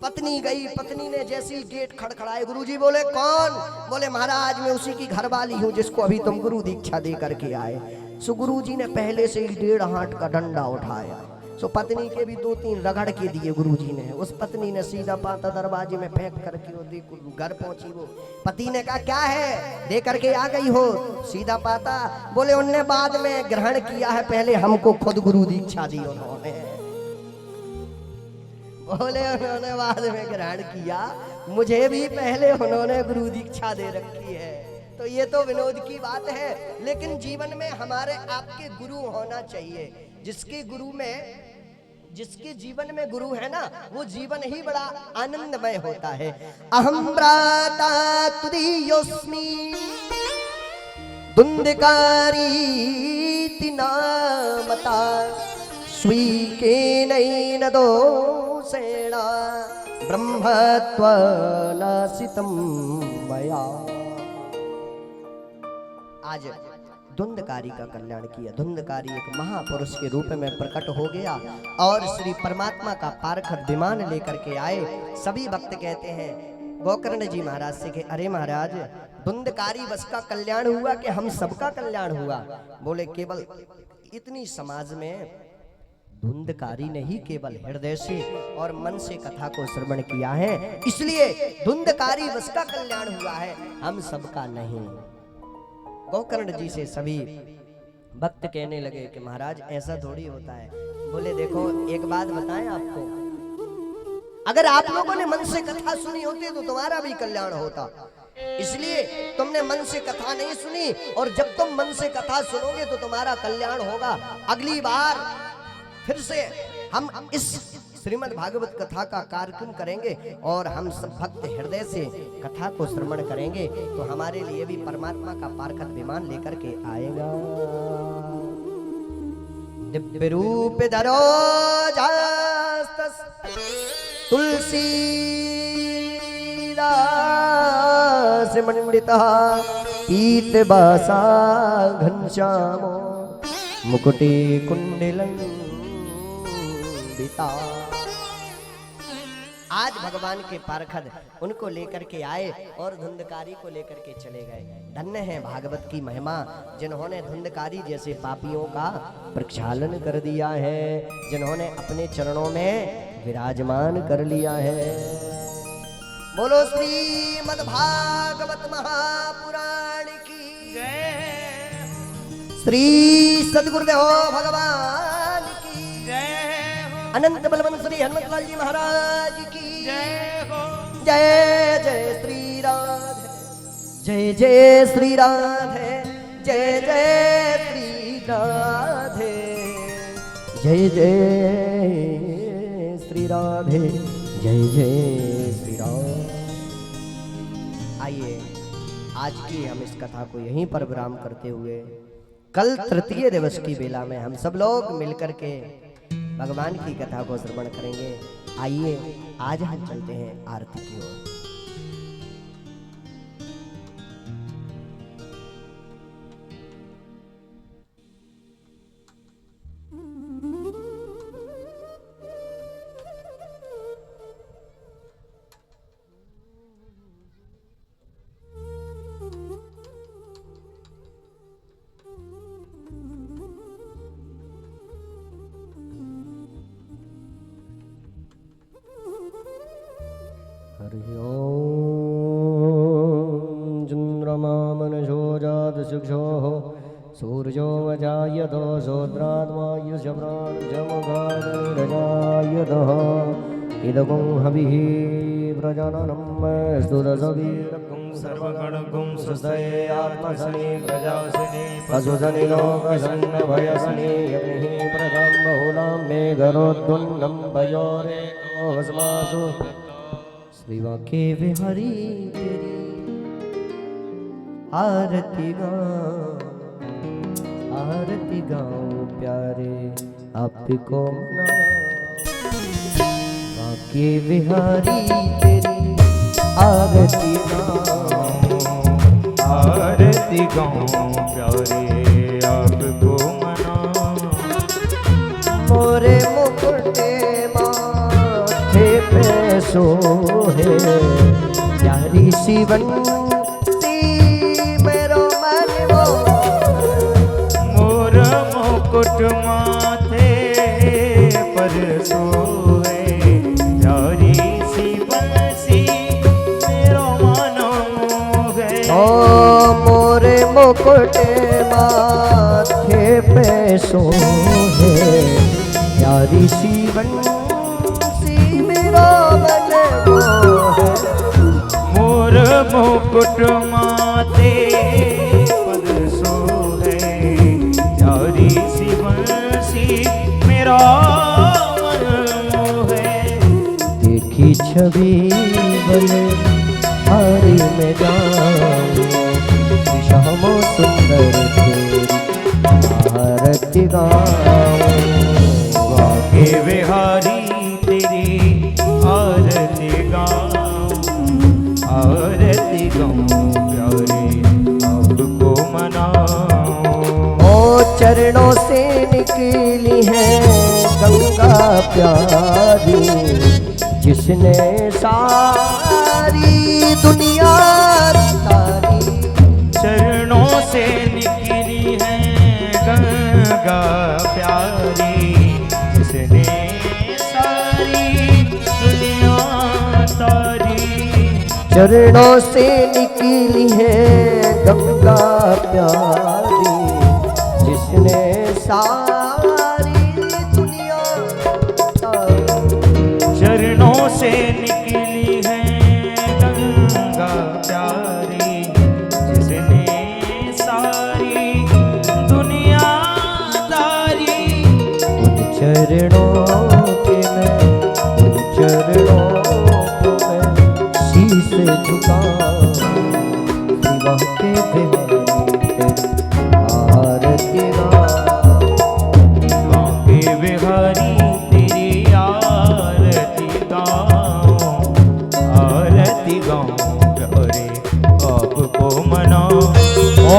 पत्नी गई, पत्नी ने जैसी गेट खड़खड़ाए, गुरुजी बोले कौन? बोले महाराज मैं उसी की घरवाली हूँ जिसको अभी तुम गुरु दीक्षा दे करके आए। सो गुरुजी ने पहले से ही 1.5 हाथ का डंडा उठाया। सो पत्नी के भी 2-3 रगड़ के दिए गुरुजी ने। उस पत्नी ने सीधा पाता दरवाजे में फेंक करके वो घर पहुंची। वो पति ने कहा क्या है, दे करके आ गई हो सीधा पाता? बोले उनने बाद में ग्रहण किया है, पहले हमको खुद गुरु दीक्षा दी उन्होंने। बोले उन्होंने बाद में ग्रहण किया, मुझे भी पहले उन्होंने गुरु दीक्षा दे रखी है। तो ये तो विनोद की बात है, लेकिन जीवन में हमारे आपके गुरु होना चाहिए। जिसके जीवन में गुरु है ना, वो जीवन ही बड़ा आनंदमय होता है। अहम भ्राता तुदीयोस्मि धुंधकारी नामता स्वीकेन दोषेण ब्रह्मत्वनासितं मया। आज धुंधकारी का कल्याण किया। धुंधकारी एक महापुरुष के रूप में प्रकट हो गया और श्री परमात्मा का पार्षद विमान लेकर के आए। सभी भक्त कहते हैं गोकर्ण जी महाराज से कि अरे महाराज धुंधकारी बस का कल्याण हुआ कि हम सबका कल्याण हुआ? बोले केवल इतनी समाज में धुंधकारी ने ही केवल हृदय से और मन से कथा को श्रवण किया है, इसलिए धुंधकारी बस का कल्याण हुआ है, हम सबका नहीं। गोकर्ण जी से सभी भक्त कहने लगे कि महाराज ऐसा थोड़ी होता है। बोले देखो एक बात बताएं आपको, अगर आप लोगों ने मन से कथा सुनी होती तो तुम्हारा भी कल्याण होता, इसलिए तुमने मन से कथा नहीं सुनी, और जब तुम मन से कथा सुनोगे तो तुम्हारा कल्याण होगा। अगली बार फिर से हम इस श्रीमद् भागवत कथा का कार्यक्रम करेंगे और हम सब भक्त हृदय से कथा को श्रवण करेंगे, तो हमारे लिए भी परमात्मा का पार्षद विमान लेकर के आएगा। दिव्य रूप धरो तुलसी दास मंडिता पीत बासा घनश्यामो मुकुटे कुंडलं पिता। आज भगवान के पार्षद उनको लेकर के आए और धुंधकारी को लेकर के चले गए। धन्य है भागवत की महिमा, जिन्होंने धुंधकारी जैसे पापियों का प्रक्षालन कर दिया है, जिन्होंने अपने चरणों में विराजमान कर लिया है। बोलो श्रीमद् भागवत महापुराण की जय, श्री सद्गुरुदेव भगवान की जय हो, अनंत बलवंत श्री हनुमतलाल जी महाराज की जय हो। जय जय श्री राधे, जय जय श्री राधे, जय जय राधे, जय जय श्री राधे, जय जय श्री राम। आइए आज की हम इस कथा को यहीं पर विराम करते हुए कल तृतीय दिवस की बेला में हम सब लोग मिलकर के भगवान की कथा को श्रवण करेंगे। आइए आज हम चलते हैं आरती की ओर। हरि ओम चंद्रमा मनसो जात शिक्षो सूर्यो वजायतो सोत्रात्मायुषप्राणजमगारजायतः इदगुं हविः प्रजननं स्तुतसवीरगुं सर्वगणगुं सुस्तये आत्मसनि प्रजासनि पशुसनि लोकसन्नभयसनि अग्निः प्रजां बहुलां मेघरोद्वन्नं भयोरेको भस्मासु श्रीवा के विहारी तेरी आरती गाओ प्यारे आपको मना के विहारी तेरी आरती गाओ प्यारे आपको मना। मोरे मुकुटे माथे पे सोहे प्यारी शिवन मुकुट माथे पर सोए प्यारी सी बंसी मेरो मनो मोहे। ओ मोरे मुकुट माथे पे सोहे प्यारी सी बंसी मेरो मन मोहे। मोर मुकुट माथे पर सोहे प्यारी सी बंसी मेरा मन मोहे। देखी छवि बने हारी में जाऊं श्यामो सुंदर तेरी आरती गाऊं। वाके विहारी तेरी आरती गाऊं, आरती गाऊं प्यारे आपको मनाऊं। चरणों से निकली है गंगा प्यारी जिसने सारी दुनिया तारी। चरणों से निकली है गंगा प्यारी जिसने सारी दुनिया तारी। चरणों से निकली है गंगा प्यारी जिसने सारी दुनिया तारी। चरणों से निकली है गंगा प्यारी जिसने सारी दुनिया तारी। उन चरणों के मैं उन चरणों को मैं शीश झुकाऊं। शिवा के बिहारी तेरी आरती गाऊं। वाके विहारी तेरी आरती गाऊं, आरती गाऊं प्यारे आपको मनाऊं। ओ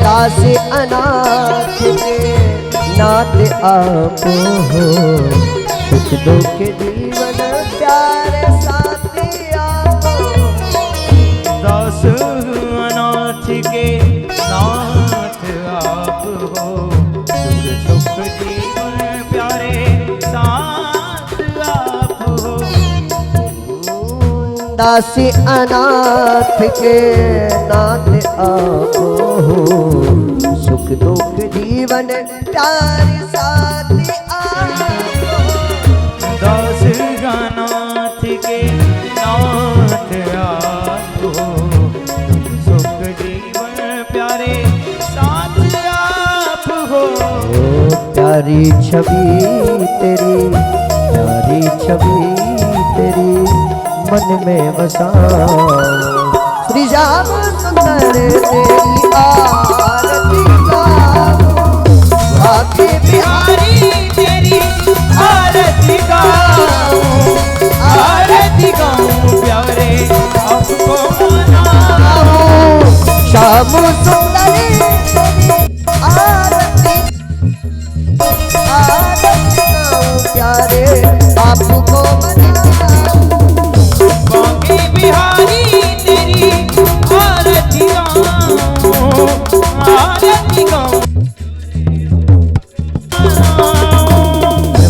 दास अनाथ के नाथ आप हो सुख दुख जीवन प्यारे साथी आप हो। दास अनाथ के नाथ आप हो सुख सुख जीवन प्यारे साथ आप हो। दासी अनाथ के नाथ आप हो सुख दुख जीवन प्यारे साथी आप हो। दास अनाथ के नाथ आप हो सुख जीवन प्यारे साथ आप हो। प्यारी छवि तेरी, प्यारी छवि तेरी मन में बसाऊं। श्री श्याम सुंदर तेरी आरती गाऊं। आके बिहारी तेरी आरती गाऊं, आरती गाऊं प्यारे आपको मनाऊं। श्याम सुंदर तेरी आरती, आरती गाऊं प्यारे आपको मनाऊं। बांके बिहारी तेरी आरती गाऊं, आरती गाऊं।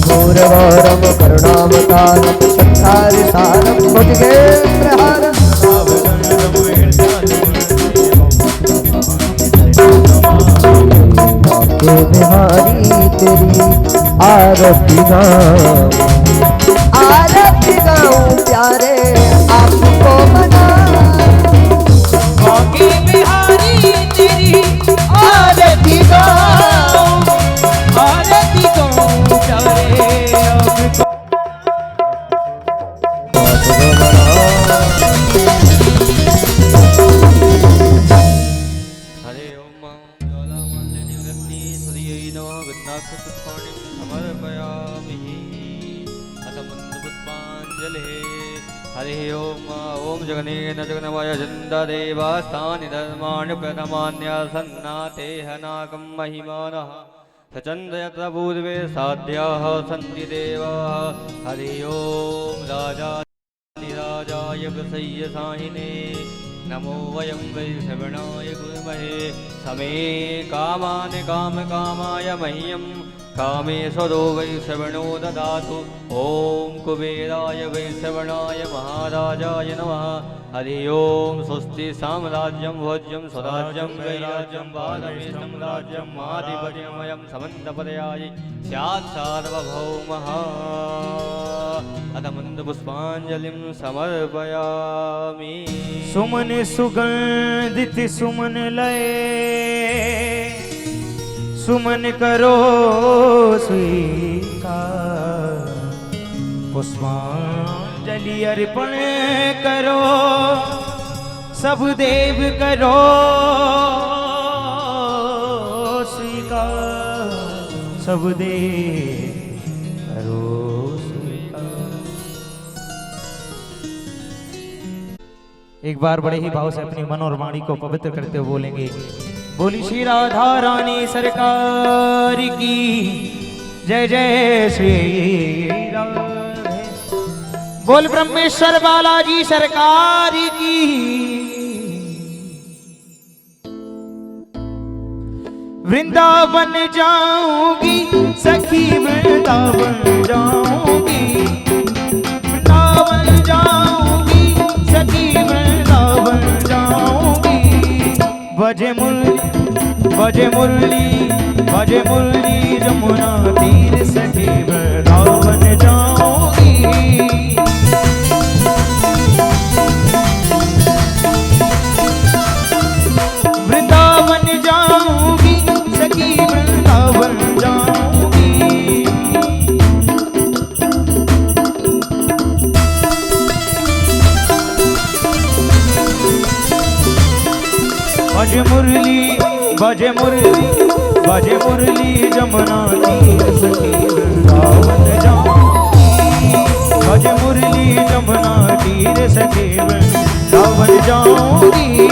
पूर्वरम करुणावतारम संसार सारम भुजगेन्द्रहारम। बांके बिहारी तेरी आरती गाऊं, आरती गाऊं प्यारे आपको मनाऊं। बांके बिहारी तेरी आरती गाऊं, आरती गाऊं प्यारे आपको। हरे ओम ज्वालामालिनी वृत्ति सूर्यै नमः गन्धाक्षपुष्पाणिं समर्पयामि अथ मन्दपुष्पाञ्जलिः। हरिः ओम ॐ जगनेन जगन्मय चन्द्रदेवास्तानि धर्माणि प्रथमान्यासन्नातेह नाकं महिमानः सचन्द यत्र पूर्वे साध्याः सन्ति देवाः। हरिः ओम राजाधिराजाय प्रसय्य साहिने नमो वयं वै श्रवणाय कुर्महे। समे कामान् कामकामाय मह्यं कामेश्वरो वै श्रवणो ददातु। ॐ कुबेराय वै श्रवणाय महाराजाय नमः। हरि ओम स्वस्ति साम्राज्यं भोज्यं स्वराज्यं वैराज्यं बालमेशं राज्यं माधिपत्यमयं समन्तपदयायि स्यात् सार्वभौमः। अथ मन्दपुष्पाञ्जलिं समर्पयामि। सुमन सुगंधित सुमन लय, सुमन करो स्वीकार। पुष्पांजलि अर्पण करो, सब देव करो स्वीकार। सब देव करो स्वीकार। एक बार बड़े ही भाव से अपनी मन और वाणी को पवित्र करते हुए बोलेंगे। बोली श्री राधा रानी सरकार की जय जय श्री राधे। बोल ब्रह्मेश्वर बालाजी सरकार की। वृंदावन जाऊंगी सखी, वृंदावन जाऊंगी, वृंदावन जाऊंगी सखी, वृंदावन जाऊंगी। बजे मुरली, बजे मुरली, बजे मुरली जमुना तीर सखी, वृंदावन जाऊंगी। वृंदावन जाऊंगी सखी, वृंदावन जाऊंगी। बजे मुरली, बजे मुरली, बजे मुरली जमुना तीर सखी, वृंदावन जाऊंगी। बजे मुरली जमुना तीर सखी, वृंदावन जाऊंगी।